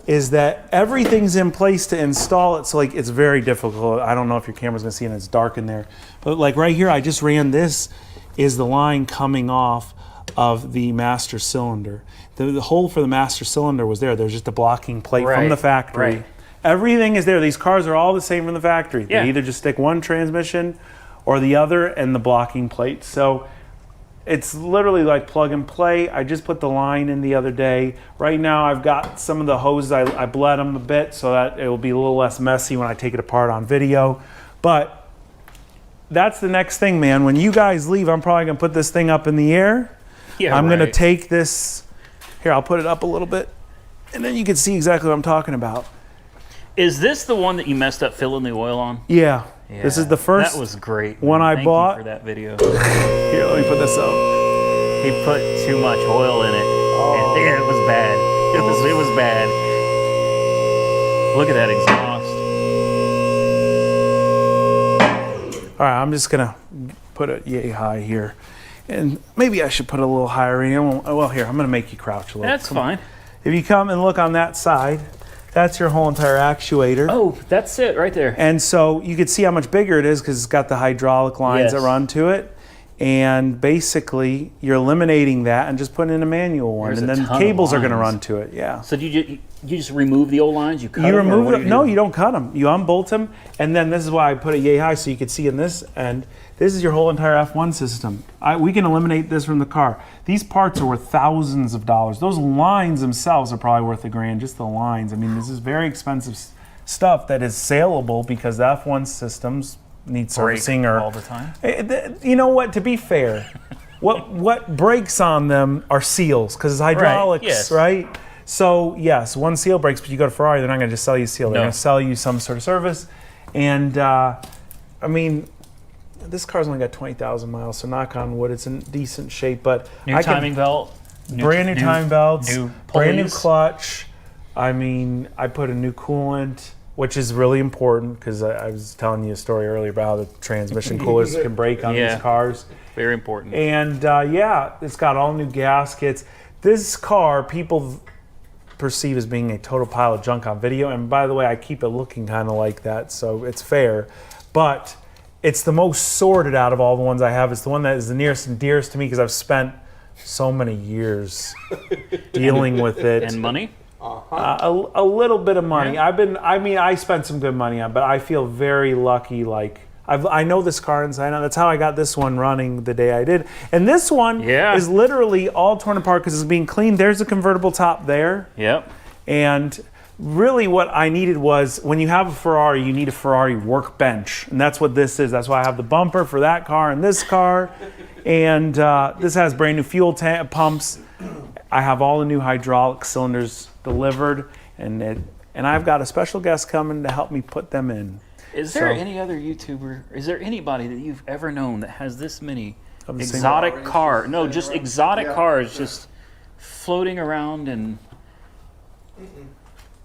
is that everything's in place to install it, so like it's very difficult. I don't know if your camera's gonna see it, and it's dark in there. But like right here, I just ran this, is the line coming off of the master cylinder. The hole for the master cylinder was there. There's just a blocking plate from the factory. Right. Everything is there. These cars are all the same from the factory. Yeah. They either just stick one transmission or the other and the blocking plate. So it's literally like plug and play. I just put the line in the other day. Right now I've got some of the hoses, I bled them a bit so that it will be a little less messy when I take it apart on video. But that's the next thing, man. When you guys leave, I'm probably gonna put this thing up in the air. Yeah, I'm gonna take this, here, I'll put it up a little bit, and then you can see exactly what I'm talking about. Is this the one that you messed up filling the oil on? Yeah. This is the first That was great. one I bought. Thank you for that video. Here, let me put this up. He put too much oil in it. And yeah, it was bad. It was bad. Look at that exhaust. All right, I'm just gonna put it yay high here. And maybe I should put it a little higher in. Well, here, I'm gonna make you crouch a little. That's fine. If you come and look on that side, that's your whole entire actuator. Oh, that's it right there. And so you can see how much bigger it is because it's got the hydraulic lines that run to it. And basically, you're eliminating that and just putting in a manual one. There's and a then ton of cables are going to lines. run to it, yeah. So you just remove the old lines? You cut You them? remove them. No, you don't cut them. You unbolt them. And then this is why I put it yay high so you can see in this end. This is your whole entire F1 system. We can eliminate this from the car. These parts are worth thousands of dollars. Those lines themselves are probably worth $1,000, just the lines. I mean, this is very expensive stuff that is saleable because the F1 systems need servicing all the time. You know what? To be fair, what breaks on them are seals because it's hydraulics, right? So yes, one seal breaks, but you go to Ferrari, they're not going to just sell you a seal. They're going to sell you some sort of service. And I mean, this car's only got 20,000 miles, so knock on wood, it's in decent shape. But New timing belt. Brand new timing belts, new brand new pulleys. clutch. I mean, I put a new coolant, which is really important because I was telling you a story earlier about how the transmission coolers can break on these cars. Very important. And yeah, it's got all new gaskets. This car, people perceive as being a total pile of junk on video. And by the way, I keep it looking kind of like that, so it's fair. But it's the most sorted out of all the ones I have. It's the one that is the nearest and dearest to me because I've spent so many years dealing with it. And money? A little bit of money. Yeah. I spent some good money on it, but I feel very lucky. Like I know this car inside out. That's how I got this one running the day I did. And this one is literally all torn apart because it's being cleaned. There's a convertible top there. Yep. And really what I needed was, when you have a Ferrari, you need a Ferrari workbench. And that's what this is. That's why I have the bumper for that car and this car. And this has brand new fuel pumps. I have all the new hydraulic cylinders delivered. And I've got a special guest coming to help me put them in. Is there any other YouTuber, is there anybody that you've ever known that has this many exotic cars? No, just exotic cars just floating around and...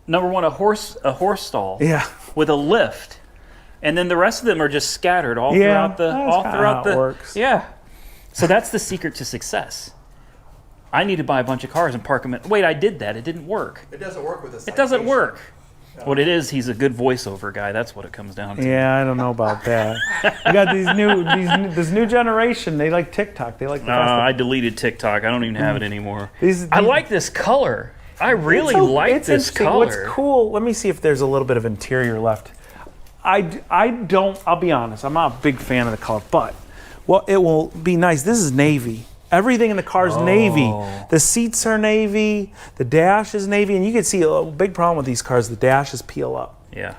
Number one, a horse stall with a lift, and then the rest of them are just scattered all throughout the. Works. Yeah, so that's the secret to success. I need to buy a bunch of cars and park them in. Wait, I did that. It didn't work. It doesn't work with this. It doesn't work. What it is, he's a good voiceover guy. That's what it comes down to. Yeah, I don't know about that. You got this new generation. They like TikTok. They like the I deleted TikTok. I don't even have it anymore. These- I like this color. I really like this interesting. color. What's cool? Let me see if there's a little bit of interior left. I don't. I'll be honest. I'm not a big fan of the color, but well, it will be nice. This is navy. Everything in the car is navy. The seats are navy. The dash is navy, and you can see a big problem with these cars. The dashes peel up. Yeah.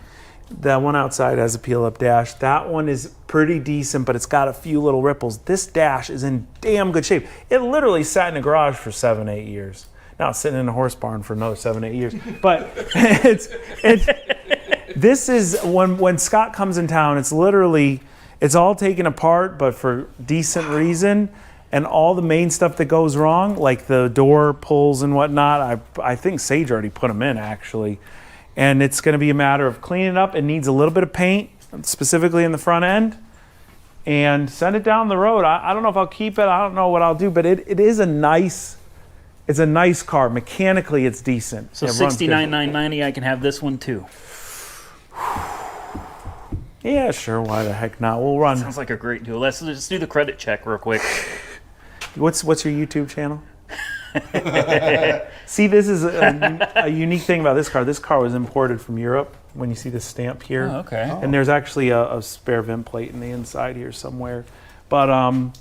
That one outside has a peel-up dash. That one is pretty decent, but it's got a few little ripples. This dash is in damn good shape. It literally sat in a garage for 7-8 years. Now it's sitting in a horse barn for another 7-8 years. But this is when Scott comes in town. It's literally all taken apart, but for decent reason. And all the main stuff that goes wrong, like the door pulls and whatnot, I think Sage already put them in actually. And it's going to be a matter of cleaning it up. It needs a little bit of paint, specifically in the front end, and send it down the road. I don't know if I'll keep it. I don't know what I'll do, but it is a nice car. Mechanically, it's decent. So it runs good. $69,990. I can have this one too. Yeah, sure. Why the heck not? We'll run. Sounds like a great deal. Let's just do the credit check real quick. What's your YouTube channel? See, this is a unique thing about this car. This car was imported from Europe. When you see the stamp here, Oh, okay. and there's actually a spare VIN plate in the inside here somewhere. But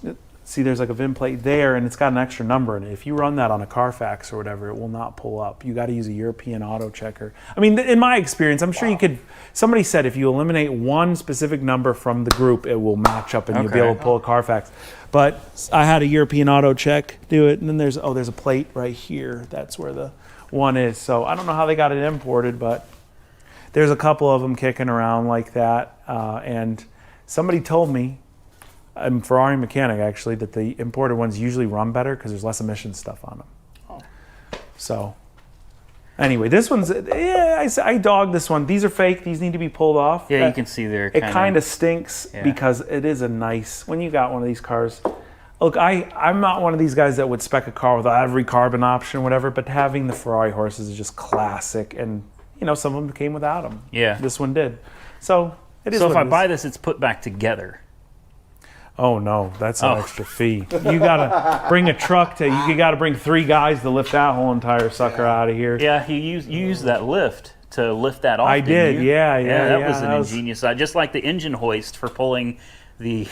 see, there's like a VIN plate there, and it's got an extra number in it. If you run that on a Carfax or whatever, it will not pull up. You got to use a European auto checker. I mean, in my experience, I'm sure you could. Somebody said if you eliminate one specific number from the group, it will match up, and you'll be able to pull a Carfax. But I had a European auto check do it, and then there's a plate right here. That's where the one is. So I don't know how they got it imported, but there's a couple of them kicking around like that. And somebody told me, I'm Ferrari mechanic actually, that the imported ones usually run better because there's less emission stuff on them. Oh. So anyway, this one's, I dogged this one. These are fake. These need to be pulled off. Yeah, you can see there. It kind of stinks because it is a nice, when you got one of these cars. Look, I'm not one of these guys that would spec a car without every carbon option or whatever, but having the Ferrari horses is just classic. And, you know, some of them came without them. Yeah. This one did. So it is. So what if I it is. buy this, it's put back together. Oh no, that's an extra fee. You gotta bring a truck you gotta bring 3 guys to lift that whole entire sucker out of here. Yeah, you used that lift to lift that off. I did, you? yeah. That was an ingenious side, just like the engine hoist for pulling the.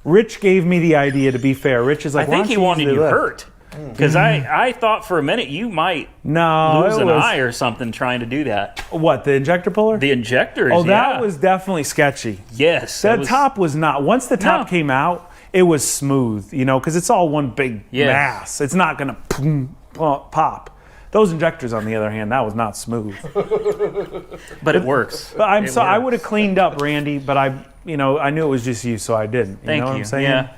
Rich gave me the idea. To be fair, Rich is like, I think he wanted you hurt because I thought for a minute you might lose an eye or something trying to do that. What, the injector puller? The injectors. Oh, that was definitely sketchy. Yes, The top was not. Once the top came out, it was smooth, you know, because it's all one big mass. It's not going to pop. Those injectors, on the other hand, that was not smooth. But it works. But I would have cleaned up, Randy, but I knew it was just you, so I didn't. You know what I'm saying? Yeah,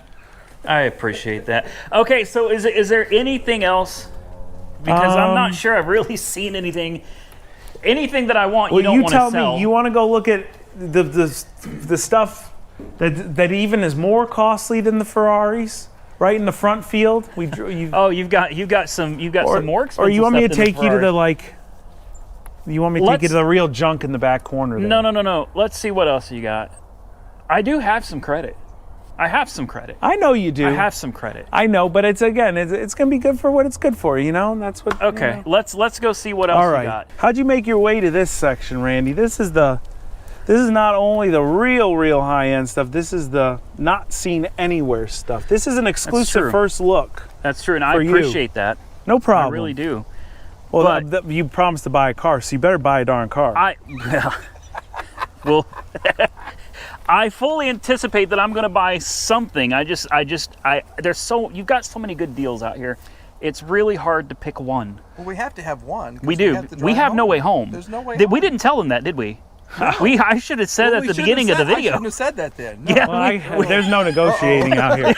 I appreciate that. Okay, so is there anything else? Because I'm not sure I've really seen anything that I want. Well, you don't want to sell. You tell me. You want to go look at the stuff that even is more costly than the Ferraris, right in the front field. You've got some more expensive. Or you want me to stuff than take you to the You want me to take you to the real junk in the back corner? There? No. Let's see what else you got. I do have some credit. I have some credit. I know you do. I have some credit. I know, but it's going to be good for what it's good for, you know? And that's what. Okay, you know. let's go see what else All right. you got. How'd you make your way to this section, Randy? This is not only the real high-end stuff, this is the not seen anywhere stuff. This is an exclusive first look. That's true, and I appreciate that. No problem. I really do. Well, you promised to buy a car, so you better buy a darn car. Well, I fully anticipate that I'm going to buy something. You've got so many good deals out here. It's really hard to pick one. Well, we have to have one. We do. We have no way home. There's no way home. We didn't tell them that, did we? No. I should have said at the beginning of the video. I shouldn't have said that then. No. Yeah, there's no negotiating out here.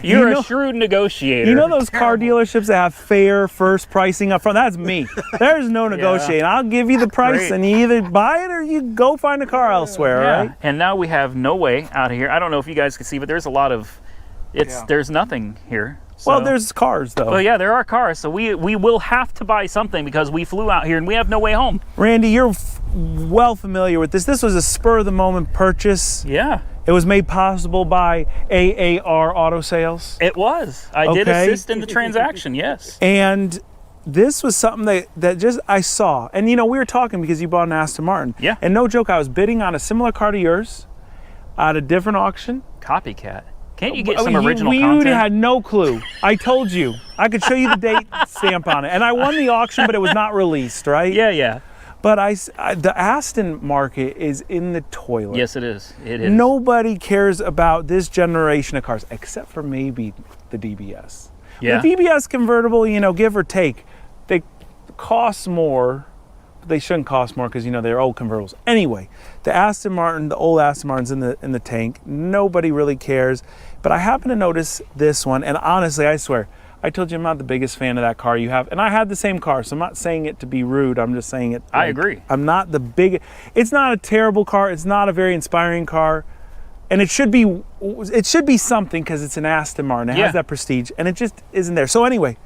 You're a shrewd negotiator. You know those car dealerships that have fair first pricing up front? That's me. There's no negotiating. I'll give you the price, and you either buy it or you go find a car elsewhere, right? And now we have no way out of here. I don't know if you guys can see, but there's a lot of, there's nothing here. Well, So- there's cars though. Well, yeah, there are cars, so we will have to buy something because we flew out here and we have no way home. Randy, you're well familiar with this. This was a spur of the moment purchase. Yeah, It was made possible by AAR Auto Sales. it was. I did Okay. assist in the transaction, yes. And this was something that just I saw. And you know, we were talking because you bought an Aston Martin. Yeah. And no joke, I was bidding on a similar car to yours at a different auction. Copycat. Can't you get some original we content? had no clue. I told you. I could show you the date stamp on it. And I won the auction, but it was not released, right? Yeah, yeah. But the Aston market is in the toilet. Yes, it is. It is. Nobody cares about this generation of cars, except for maybe the DBS. Yeah. The DBS convertible, you know, give or take, they cost more. But they shouldn't cost more because, you know, they're old convertibles. Anyway, the Aston Martin, the old Aston Martin's in the tank. Nobody really cares. But I happen to notice this one, and honestly, I swear, I told you I'm not the biggest fan of that car you have. And I had the same car, so I'm not saying it to be rude. I'm just saying it. I agree. I'm not the big. It's not a terrible car. It's not a very inspiring car. And it should be something because it's an Aston Martin. It Yeah. has that prestige, and it just isn't there. So anyway,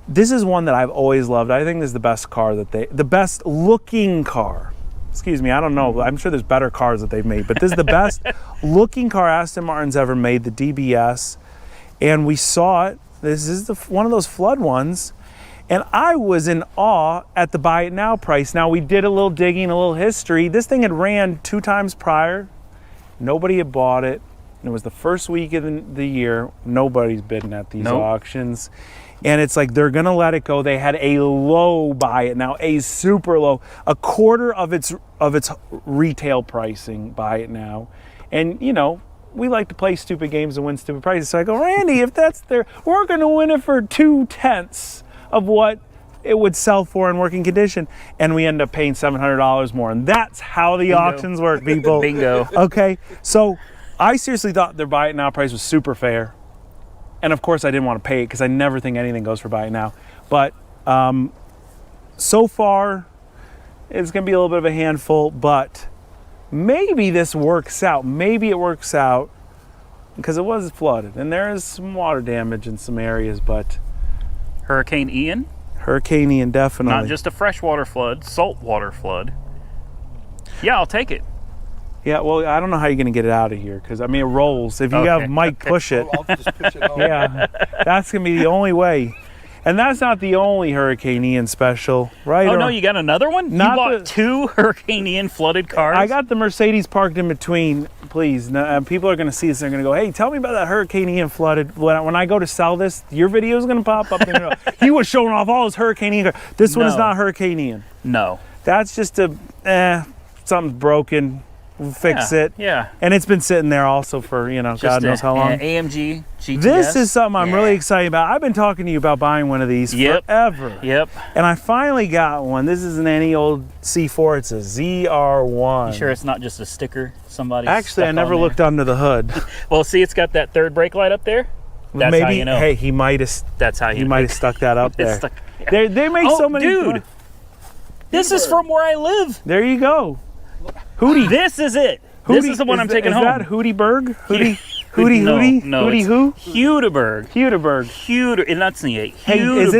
this is one that I've always loved. I think this is the best car the best looking car. Excuse me, I don't know. I'm sure there's better cars that they've made, but this is the best looking car Aston Martin's ever made, the DBS. And we saw it. This is one of those flood ones. And I was in awe at the buy it now price. Now, we did a little digging, a little history. This thing had ran 2 times prior. Nobody had bought it. And it was the first week of the year. Nobody's bidding at these Nope. auctions. And it's like they're gonna let it go. They had a low buy it now, a super low, a quarter of its retail pricing buy it now. And you know, we like to play stupid games and win stupid prizes. So I go, Randy, if that's there, we're gonna win it for 2/10 of what it would sell for in working condition. And we end up paying $700 more. And that's how the auctions work, people. Bingo. Okay, so I seriously thought their buy it now price was super fair. And of course I didn't want to pay it because I never think anything goes for buy it now. But so far, it's going to be a little bit of a handful, but maybe this works out. Maybe it works out because it was flooded and there is some water damage in some areas, but Hurricane Ian, Hurricane Ian definitely. not just a freshwater flood, saltwater flood. Yeah, I'll take it. Yeah, well, I don't know how you're going to get it out of here because, I mean, it rolls. If you Okay. have Mike push it, I'll just push it home. yeah, that's going to be the only way. And that's not the only Hurricane Ian special, right? Oh, Or- no, you got another one? Not You bought the- 2 Hurricane Ian flooded cars? I got the Mercedes parked in between, please. Now, people are going to see this and they're going to go, hey, tell me about that Hurricane Ian flooded. When I go to sell this, your video is going to pop up. And he was showing off all his Hurricane Ian. This one is No. not Hurricane Ian. No. That's just something's broken. We'll fix Yeah, it. yeah. And it's been sitting there also for, God knows how long. AMG GTS. This is something I'm Yeah. really excited about. I've been talking to you about buying one of these Yep. forever. Yep. And I finally got one. This isn't any old C4. It's a ZR1. You sure it's not just a sticker somebody Actually, I stuck never on there? looked under the hood. Well, see, it's got that third brake light up there. That's Maybe, how you know. hey, he might have That's how you stuck that up It's there. stuck- They make Oh, so many. dude. This is from where I live. There you go. Hootie. This is it. This is the one I'm taking home. Is that Hootieberg? Hootie No, Hootie? no, Hootie it's who? Hudeberg. Hudeberg. Enunciate. Hey, is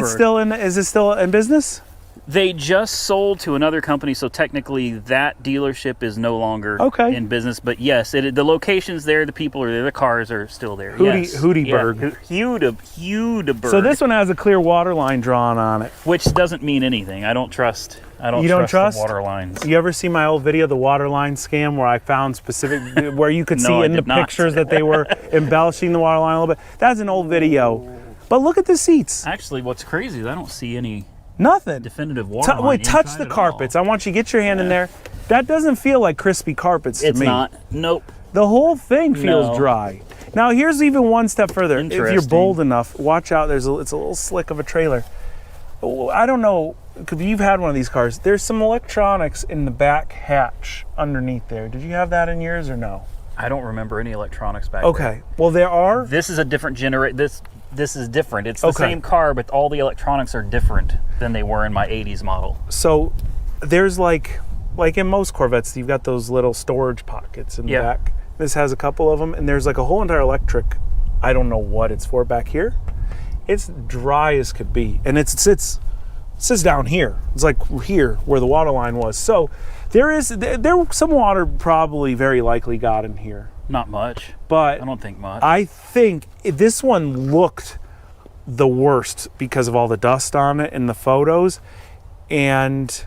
it still in business? They just sold to another company, so technically that dealership is no longer Okay. in business. But yes, the location's there, the people are there, the cars are still there. Hootieberg. Hudeberg. So this one has a clear water line drawn on it. which doesn't mean anything. I don't trust. You don't trust? the water lines. You ever see my old video, the water line scam, where I found specific, where you could No, see I in the did not. pictures that they were embellishing the water line a little bit? That's an old video. But look at the seats. Actually, what's crazy is I don't see any Nothing. definitive water line Wait, touch inside the at all. carpets. I want you to get your hand in there. That doesn't feel like crispy carpets to It's me. not. Nope. The whole thing feels No. dry. Now here's even one step further. If you're Interesting. bold enough, watch out. It's a little slick of a trailer. I don't know if you've had one of these cars. There's some electronics in the back hatch underneath there. Did you have that in yours or no? I don't remember any electronics back there. Okay. Well, there are. This is a different generation. This is different. It's the Okay. same car, but all the electronics are different than they were in my 80s model. So there's like in most Corvettes, you've got those little storage pockets in the Yeah. back. This has a couple of them, and there's like a whole entire electric I don't know what it's for back here. It's dry as could be, and it sits down here. It's like here where the water line was. So there some water probably very likely got in here. Not much, but I don't think much. I think this one looked the worst because of all the dust on it in the photos, and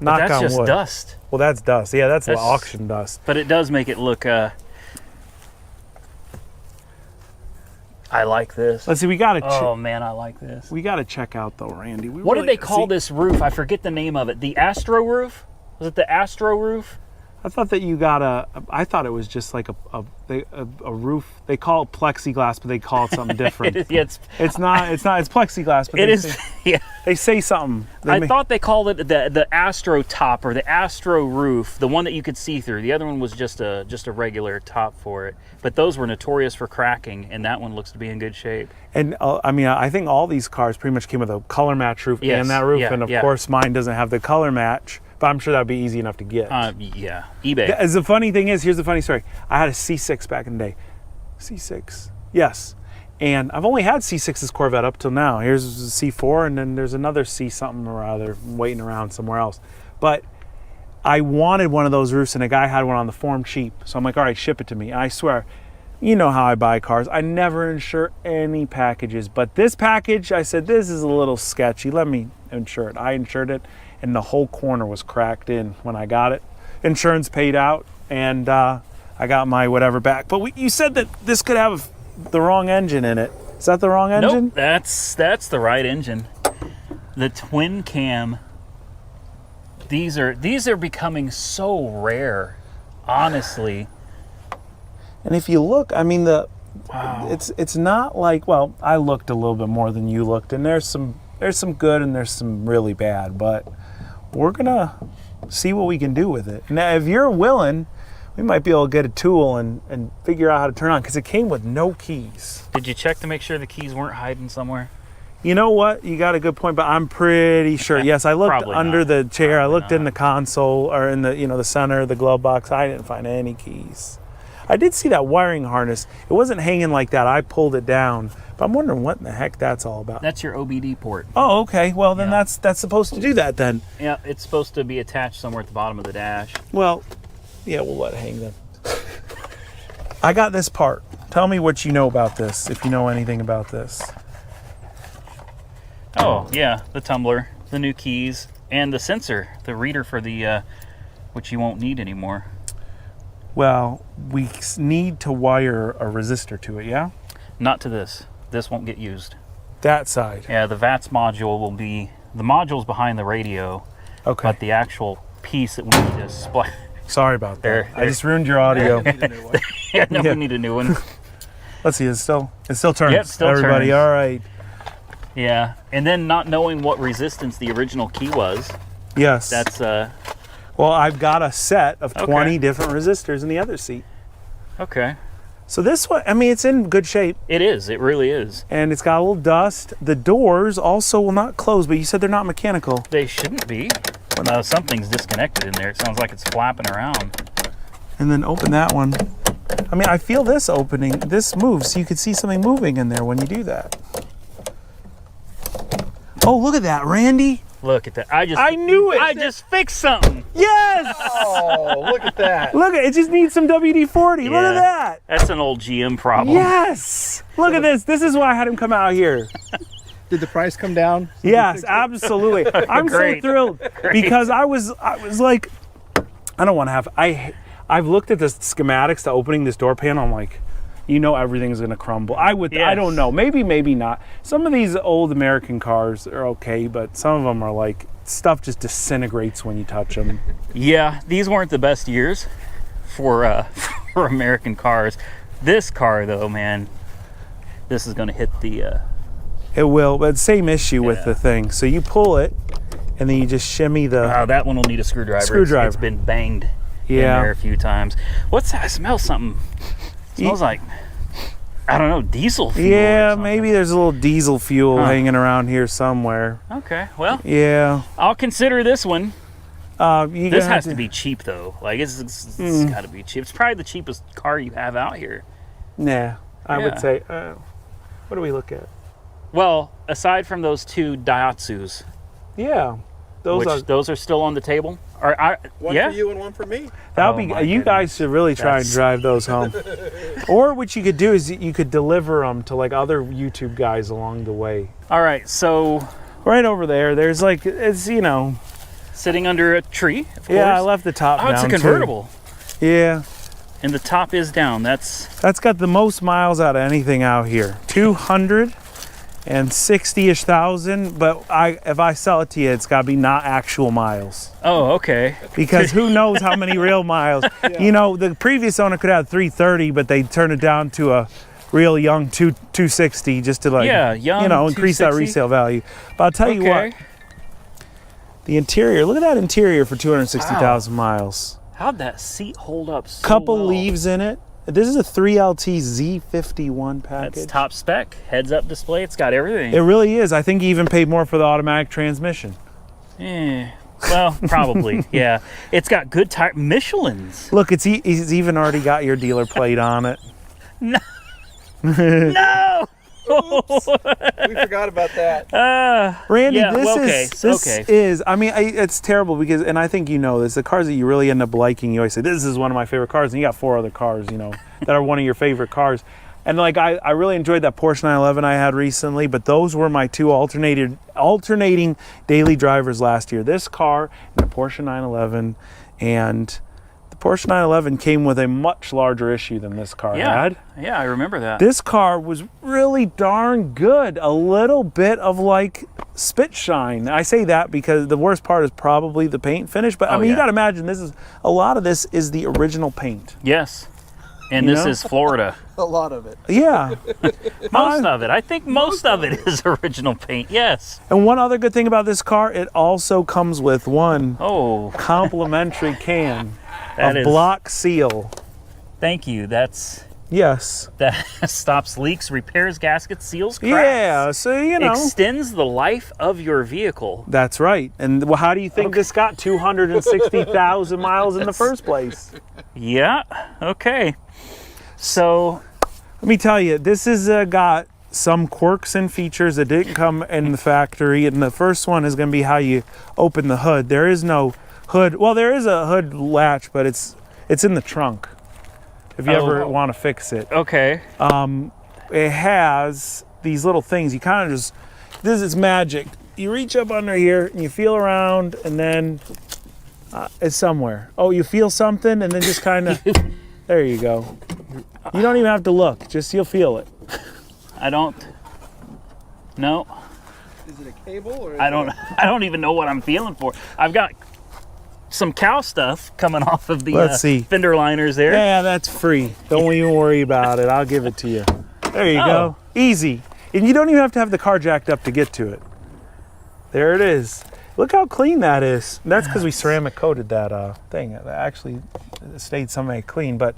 knock on wood. That's just dust. Well, that's dust. Yeah, that's auction dust. But it does make it look. I like this. Let's see. We got to. Oh man, I like this. We got to check out though, Randy. What did they call this roof? I forget the name of it. The Astro roof? Was it the Astro roof? I thought that you got I thought it was just like a roof. They call it plexiglass, but they call it something different. It's not. It's plexiglass, but yeah. They say something. I thought they called it the Astro top or the Astro roof, the one that you could see through. The other one was just a regular top for it. But those were notorious for cracking, and that one looks to be in good shape. And I mean, I think all these cars pretty much came with a color match roof and that roof, and of course mine doesn't have the color match. But I'm sure that'd be easy enough to get. Yeah, eBay. As the funny thing is, here's the funny story. I had a C6 back in the day. C6, yes. And I've only had C6's Corvette up till now. Here's a C4, and then there's another C something or other waiting around somewhere else. But I wanted one of those roofs, and a guy had one on the form cheap. So I'm like, all right, ship it to me. And I swear, you know how I buy cars. I never insure any packages. But this package, I said, this is a little sketchy. Let me insure it. I insured it. And the whole corner was cracked in when I got it. Insurance paid out, and I got my whatever back. But you said that this could have the wrong engine in it. Is that the wrong engine? Nope, that's the right engine. The twin cam. These are becoming so rare, honestly. And if you look, I mean, it's not like, well, I looked a little bit more than you looked, and there's some good and there's some really bad, but we're gonna see what we can do with it. Now, if you're willing, we might be able to get a tool and figure out how to turn on, because it came with no keys. Did you check to make sure the keys weren't hiding somewhere? You know what? You got a good point, but I'm pretty sure. Yes, I looked under the chair. I looked in the console or in the the center, the glove box. I didn't find any keys. I did see that wiring harness. It wasn't hanging like that. I pulled it down. But I'm wondering what in the heck that's all about. That's your OBD port. Oh, okay. Well, then that's supposed to do that then. Yeah, it's supposed to be attached somewhere at the bottom of the dash. Well, yeah, we'll let it hang then. I got this part. Tell me what you know about this, if you know anything about this. Oh, yeah, the tumbler, the new keys, and the sensor, the reader for the, which you won't need anymore. Well, we need to wire a resistor to it, yeah? Not to this. This won't get used. That side. Yeah, the VATS module will be, the module's behind the radio. Okay. But the actual piece that we need to split. Sorry about that. I just ruined your audio. Yeah, no, we need a new one. Let's see, it still turns. Yeah, it still Everybody, turns. all right. Yeah, and then not knowing what resistance the original key was. Yes. That's, well, I've got a set of 20 different resistors in the other seat. Okay. So this one, I mean, it's in good shape. It is. It really is. And it's got a little dust. The doors also will not close, but you said they're not mechanical. They shouldn't be. No, something's disconnected in there. It sounds like it's flapping around. And then open that one. I mean, I feel this opening. This moves, so you can see something moving in there when you do that. Oh, look at that, Randy. Look at that. I knew it. I just fixed something. Yes. Oh, look at that. Look at it. Just needs some WD-40. Yeah, look at that. That's an old GM problem. Yes. Look at this. This is why I had him come out here. Did the price come down? Yes, absolutely. I'm so thrilled because I was like, I don't want to have. I've looked at the schematics to opening this door panel. I'm like, everything's gonna crumble. I don't know. Maybe not. Some of these old American cars are okay, but some of them are like stuff just disintegrates when you touch them. Yeah, these weren't the best years for for American cars. This car though, man, this is gonna hit the. It will, but same issue with the thing. So you pull it, and then you just shimmy the. That one will need a screwdriver. It's been banged in there a few times. What's that? I smell something. It smells like, I don't know, diesel fuel. Yeah, maybe there's a little diesel fuel hanging around here somewhere. Okay, well. Yeah. I'll consider this one. This has to be be cheap though. Like it's got to be cheap. It's probably the cheapest car you have out here. Nah. I Yeah. would say, what do we look at? Well, aside from those two Daihatsus, Yeah, those are still on the table. One yeah. for you and one for me. that Oh would be. my You guys goodness. should really try and That's- drive those home. Or what you could do is you could deliver them to like other YouTube guys along the way. All right, so Right over there, there's like it's sitting under a tree. Of Yeah, I course. left the top Oh, down. it's a too. convertible, Yeah, and the top is down. That's that's got the most miles out of anything out here. 260-ish thousand. But if I sell it to you, it's got to be not actual miles. okay. Because who knows how many real miles. You know, the previous owner could have 330, but they turned it down to a real young 260 just to like, young increase that 260. resale value. But I'll tell you what, the interior, look at that interior for 260,000 miles. How'd that seat hold up so Couple well? leaves in it. This is a 3LT Z51 package. That's top spec, heads-up display. It's got everything. It really is. I think he even paid more for the automatic transmission. Well, probably. Yeah. It's got good tire. Michelin's. Look, he's even already got your dealer plate on it. No. We forgot about that. Randy, Yeah, this well, is. I mean, it's terrible because, and I think you know this. The cars that you really end up liking, you always say, "This is one of my favorite cars," and you got 4 other cars, that are one of your favorite cars. And like, I really enjoyed that Porsche 911 I had recently, but those were my 2 alternating daily drivers last year. This car and the Porsche 911, and the Porsche 911 came with a much larger issue than this car had. Yeah, I remember that. This car was really darn good. A little bit of like spit shine. I say that because the worst part is probably the paint finish, but I mean, you got to imagine a lot of this is the original paint. Yes. And You this know? is Florida. A lot of it. Yeah. Most of it. I think most of it is original paint. Yes. And one other good thing about this car, it also comes with one complimentary can That of is- block seal. Thank you. That stops leaks, repairs gaskets, seals cracks. Yeah, so Extends the life of your vehicle. That's right. And how do you think this got 260,000 miles in the first place? Yeah. Okay. So Let me tell you, this has got some quirks and features that didn't come in the factory. And the first one is going to be how you open the hood. There is no hood. Well, there is a hood latch, but it's in the trunk. If you ever want to fix it. okay. It has these little things. You kind of this is magic. You reach up under here and you feel around, and then it's somewhere. Oh, you feel something, and then just kind of, there you go. You don't even have to look, just you'll feel it. I don't. No. Is it a cable or? I don't even know what I'm feeling for. I've got some cow stuff coming off of the Let's see. fender liners there. Yeah, that's free. Don't even worry about it. I'll give it to you. There you go. Easy. And you don't even have to have the car jacked up to get to it. There it is. Look how clean that is. That's because we ceramic coated that thing. It actually stayed semi clean. But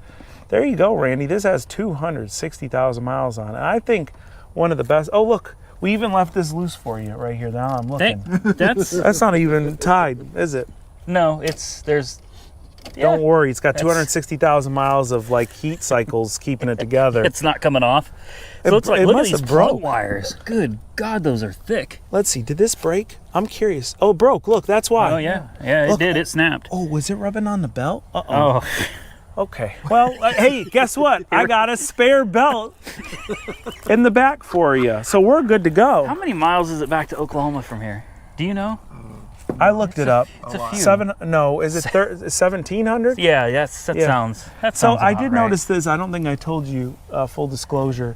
there you go, Randy. This has 260,000 miles on it. I think one of the best. Oh, look. We even left this loose for you right here. Now I'm looking. That's not even tied, is it? No, there's. Yeah, Don't worry. It's got 260,000 miles of like heat cycles keeping it together. it's not coming off. So It- it's like, it look at must these have plug broke. wires. Good God, those are thick. Let's see. Did this break? I'm curious. Oh, it broke. Look, that's why. Oh yeah, yeah, it Look. did. It snapped. Oh, was it rubbing on the belt? Uh-oh. Oh, Okay. Well, hey, guess what? I got a spare belt in the back for you. So we're good to how go. many miles is it back to Oklahoma from here? Do you know? I looked it up. It's a few. 1,700? Yeah, that Yeah. sounds. So I about did right. notice this. I don't think I told you, full disclosure.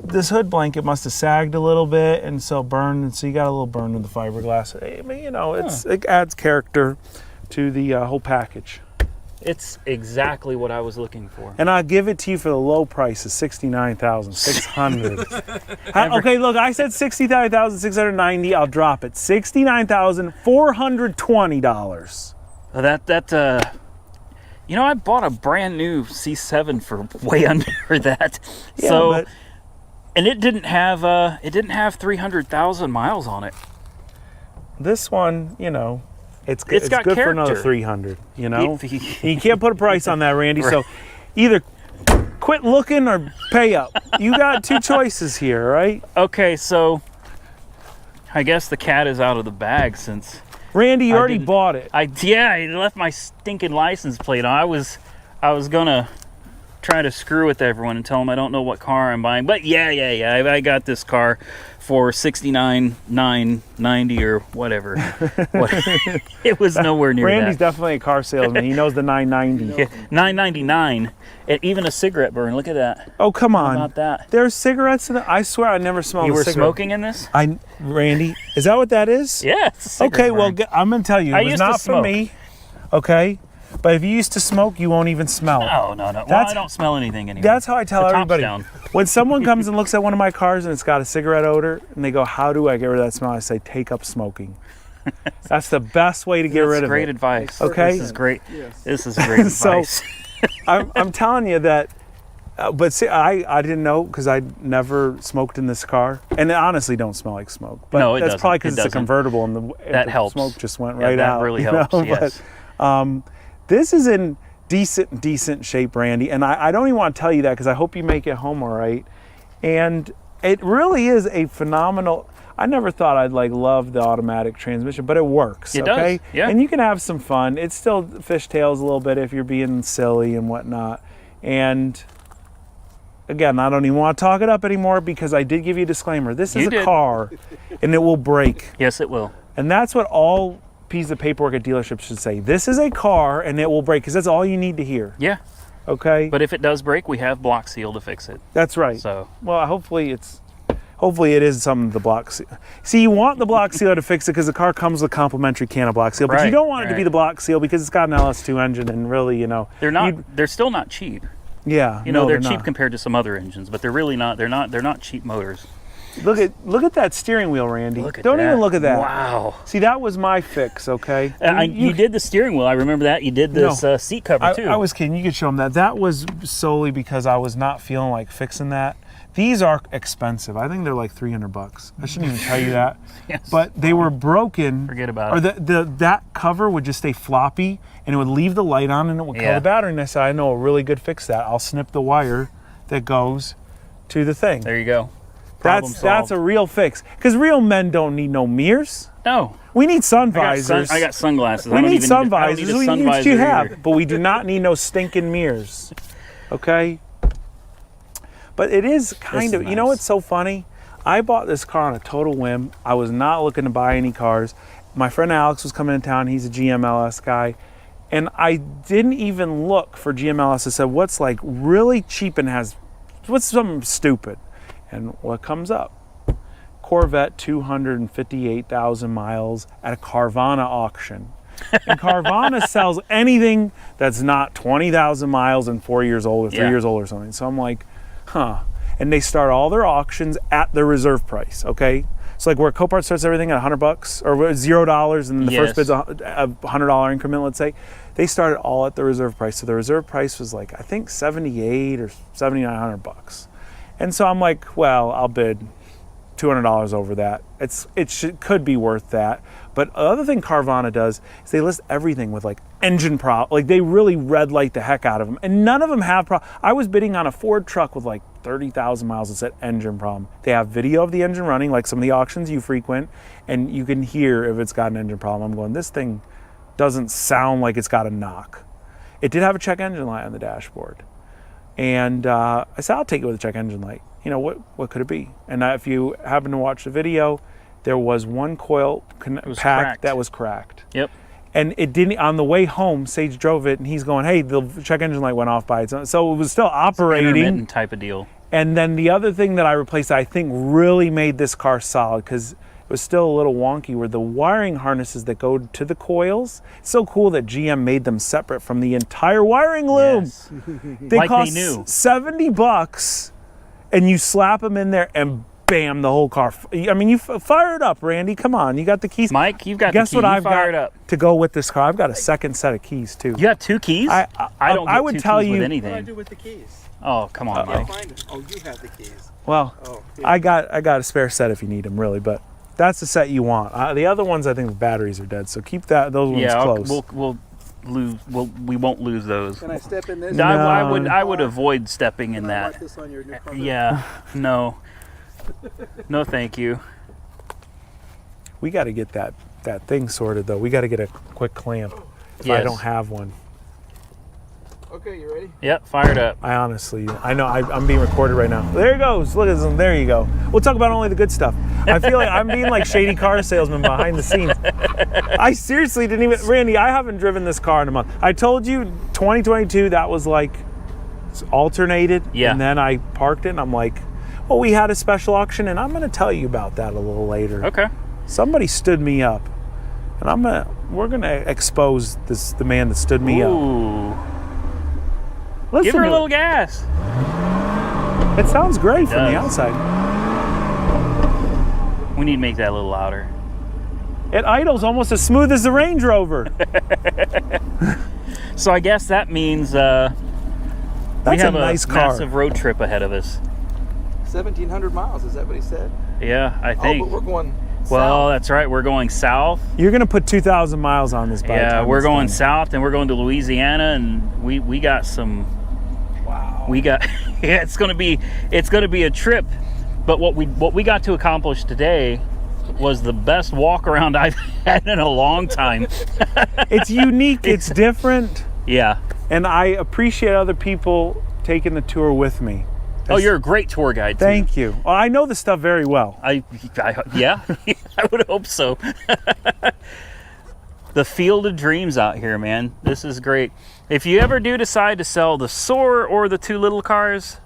This hood blanket must have sagged a little bit and so burned. And so you got a little burn in the fiberglass. I mean, it adds character to the whole package. It's exactly what I was looking for. And I'll give it to you for the low price of $69,600. Okay, look, I said $69,690. I'll drop it. $69,420. I bought a brand new C7 for way under that. Yeah, so, but and it didn't have 300,000 miles on it. this one, it's got good for another character. 300. You can't put a price on that, Randy. So either quit looking or pay up. You got two choices here, right? Okay, so I guess the cat is out of the bag since Randy, you I already didn't- bought it. I left my stinking license plate on. I was gonna try to screw with everyone and tell them I don't know what car I'm buying, but yeah. I got this car for $69,990 or whatever. It was nowhere near Randy's that. definitely a car salesman. He knows the 990. Yeah, $9.99, and even a cigarette burn. Look at that. Oh, come How on. about that? There's cigarettes in it. I swear I never smelled You a were cigarette. smoking in this? Randy, is that what that is? Yeah. It's a cigarette Okay, well, burn. I'm going to tell you, I it was used to not for smoke. me. Okay? But if you used to smoke, you won't even smell it. No. Well, That's- I don't smell anything anymore. That's how I tell The top's everybody. down. When someone comes and looks at one of my cars and it's got a cigarette odor, and they go, "How do I get rid of that smell?" I say, "Take up smoking." That's the best way to get rid of Great it. advice. Okay. This is great. Yes. This is great So- advice. I'm telling you that. But see, I didn't know because I never smoked in this car, and it honestly don't smell like smoke. But No, it that's doesn't. probably because It it's a doesn't. convertible, and That the helps. smoke just went Yeah, right that out. really you helps, know? yes. But, this is in decent shape, Randy, and I don't even want to tell you that because I hope you make it home all right. And it really is a phenomenal. I never thought I'd love the automatic transmission, but it works. It does, okay? yeah. And you can have some fun. It still fishtails a little bit if you're being silly and whatnot. And again, I don't even want to talk it up anymore because I did give you a disclaimer. This is You a did. car, and it will break. Yes, it will. And that's what all pieces of paperwork at dealerships should say. This is a car, and it will break, because that's all you need to hear. Yeah. Okay? But if it does break, we have block seal to fix it. That's right. So Well, hopefully it is something the block seal. See, you want the block seal to fix it because the car comes with a complimentary can of block seal, but you Right, don't want it to be right. the block seal because it's got an LS2 engine, and really, they're not. you'd- They're still not cheap. yeah, You know, no, they're not. cheap compared to some other engines, but they're really not. They're not cheap motors. Look at that steering wheel, Randy. Look at Don't that. even look at that. Wow. See, that was my fix, okay? You did the steering wheel. I remember that. You did this No. seat cover too. I was kidding. You could show them that. That was solely because I was not feeling like fixing that. These are expensive. I think they're like $300. I shouldn't even tell you that. Yes. But they were broken. Forget about or it. That cover would just stay floppy, and it would leave the light on, and it would kill Yeah. the battery. And I said, I know a really good fix that. I'll snip the wire that goes to the thing. There you go. Problem That's solved. a real fix. Because real men don't need no mirrors. No. We need sun I got, visors. I got sunglasses. We I don't need even sun I don't need visors. a We sun need what visor you either. have, but we do not need no stinking mirrors. Okay? But it is kind This of, is you know nice. what's so funny? I bought this car on a total whim. I was not looking to buy any cars. My friend Alex was coming in town. He's a GMLS guy. And I didn't even look for GMLS. I said, what's like really cheap and what's something stupid? And what comes up? Corvette 258,000 miles at a Carvana auction. And Carvana sells anything that's not 20,000 miles and 4 years old or 3 Yeah. years old or something. So I'm like, huh. And they start all their auctions at the reserve price, okay? So like where Copart starts everything at $100 or $0 and the Yes. first bid's a $100 increment, let's say. They started all at the reserve price. So the reserve price was like, I think 78 or 7,900 bucks. And so I'm like, well, I'll bid $200 over that. Could be worth that. But the other thing Carvana does is they list everything with like engine problem. Like they really red light the heck out of them, and none of them have problem. I was bidding on a Ford truck with like 30,000 miles that said engine problem. They have video of the engine running, like some of the auctions you frequent, and you can hear if it's got an engine problem. I'm going, this thing doesn't sound like it's got a knock. It did have a check engine light on the dashboard, and I said, I'll take it with a check engine light. You know, what could it be? And if you happen to watch the video, there was one coil was pack cracked. that was cracked. Yep. And it didn't, on the way home, Sage drove it and he's going, hey, the check engine light went off by its own. So it was still operating. Intermittent type of deal. And then the other thing that I replaced, I think really made this car solid, because it was still a little wonky, were the wiring harnesses that go to the coils. It's so cool that GM made them separate from the entire wiring loom. Yes. They Like they cost knew. $70, and you slap them in there and bam, the whole car. I mean, you fire it up, Randy. Come on, you got the keys. Mike, you've got Guess the key. what You I've fire got it up. to go with this car? I've got a second set of keys too. You have 2 keys? I don't get would 2 tell keys you- with What do I anything. do with the keys? Oh, come on, I'll Mike. find it. Oh, you have the keys. Well, Oh, I got a spare set if you need them, really, but that's the set you want. The other ones, I think the batteries are dead, so keep those ones Yeah, close. we'll we won't lose those. Can I step in this? No. I would avoid stepping in Can I that. mark this on your new car? Yeah, no. No, thank you. We got to get that thing sorted though. We got to get a quick clamp. If I Yes. don't have one, Okay, you ready? Yep, fired up. I honestly, I know I'm being recorded right now. There it goes. Look at this. There you go. We'll talk about only the good stuff. I feel like I'm being like shady car salesman behind the scenes. I seriously didn't even, Randy, I haven't driven this car in a month. I told you 2022, that was like alternated. Yeah. And then I parked it and I'm like, well, we had a special auction and I'm going to tell you about that a little later. Okay. Somebody stood me up and we're going to expose the man that stood me up. Ooh. Listen Give her a to little it. gas. It sounds great from the does. outside. We need to make that a little louder. It idles almost as smooth as the Range Rover. So I guess that means we That's have a nice car. massive road trip ahead of us. 1,700 miles, is that what he said? Yeah, I think. Oh, but we're going Well, south. that's right. We're going south. You're going to put 2,000 miles on this by the Yeah, time we're it's going done. south, and we're going to Louisiana, and we got some. Wow. We got. Yeah, it's gonna be a trip. But what we got to accomplish today was the best walk around I've had in a long time. It's unique. It's different. Yeah. And I appreciate other people taking the tour with me. Oh, you're a great tour guide too. Thank you. Well, I know this stuff very well. Yeah, I would hope so. The field of dreams out here, man. This is great. If you ever do decide to sell the Soar or the two little cars,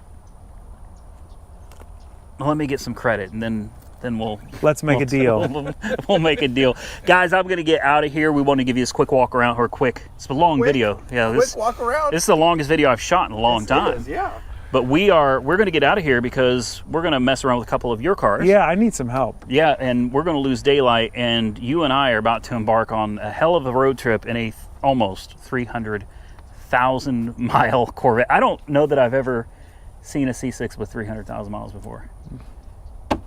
let me get some credit, and then we'll Let's make a deal. We'll make a deal, guys. I'm gonna get out of here. We want to give you this quick walk around, or quick. It's a long video. Yeah, Quick walk around. this is the longest video I've shot in a long Yes, it time. is, yeah. But we're going to get out of here because we're going to mess around with a couple of your cars. Yeah, I need some help. Yeah, and we're going to lose daylight, and you and I are about to embark on a hell of a road trip in a almost 300,000 mile Corvette. I don't know that I've ever seen a C6 with 300,000 miles before.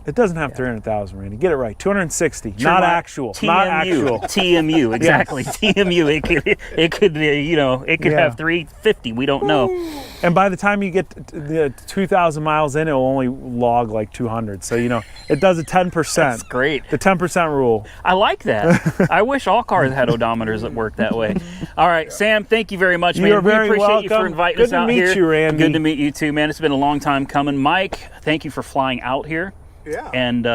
It doesn't have 300,000, Randy. Get it right. 260. Not actual. TMU. Not actual. TMU, exactly. TMU. It could Yeah. have 350. We don't know. And by the time you get the 2,000 miles in, it will only log like 200. So, it does a 10%. That's great. The 10% rule. I like that. I wish all cars had odometers that work that way. All right, Sam, thank you very much, man. You're very we appreciate you for welcome. inviting Good us to out meet here. you, Randy. Good to meet you too, man. It's been a long time coming. Mike, thank you for flying out here Yeah. and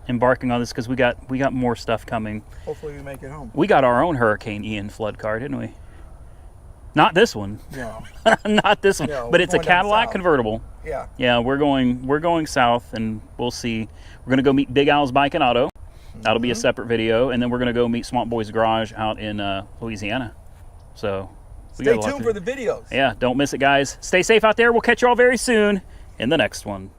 embarking on this, because we got more stuff coming. Hopefully we make it home. We got our own Hurricane Ian flood car, didn't we? Not this one. No. Not this one. No, but we're it's a going down Cadillac south. convertible. Yeah. Yeah, we're going south, and we'll see. We're gonna go meet Big Al's Bike and Auto. That'll be a separate video, and then we're gonna go meet Swamp Boy's Garage out in Louisiana. So we Stay got a lot tuned to- for the videos. Yeah, don't miss it, guys. Stay safe out there. We'll catch you all very soon in the next one.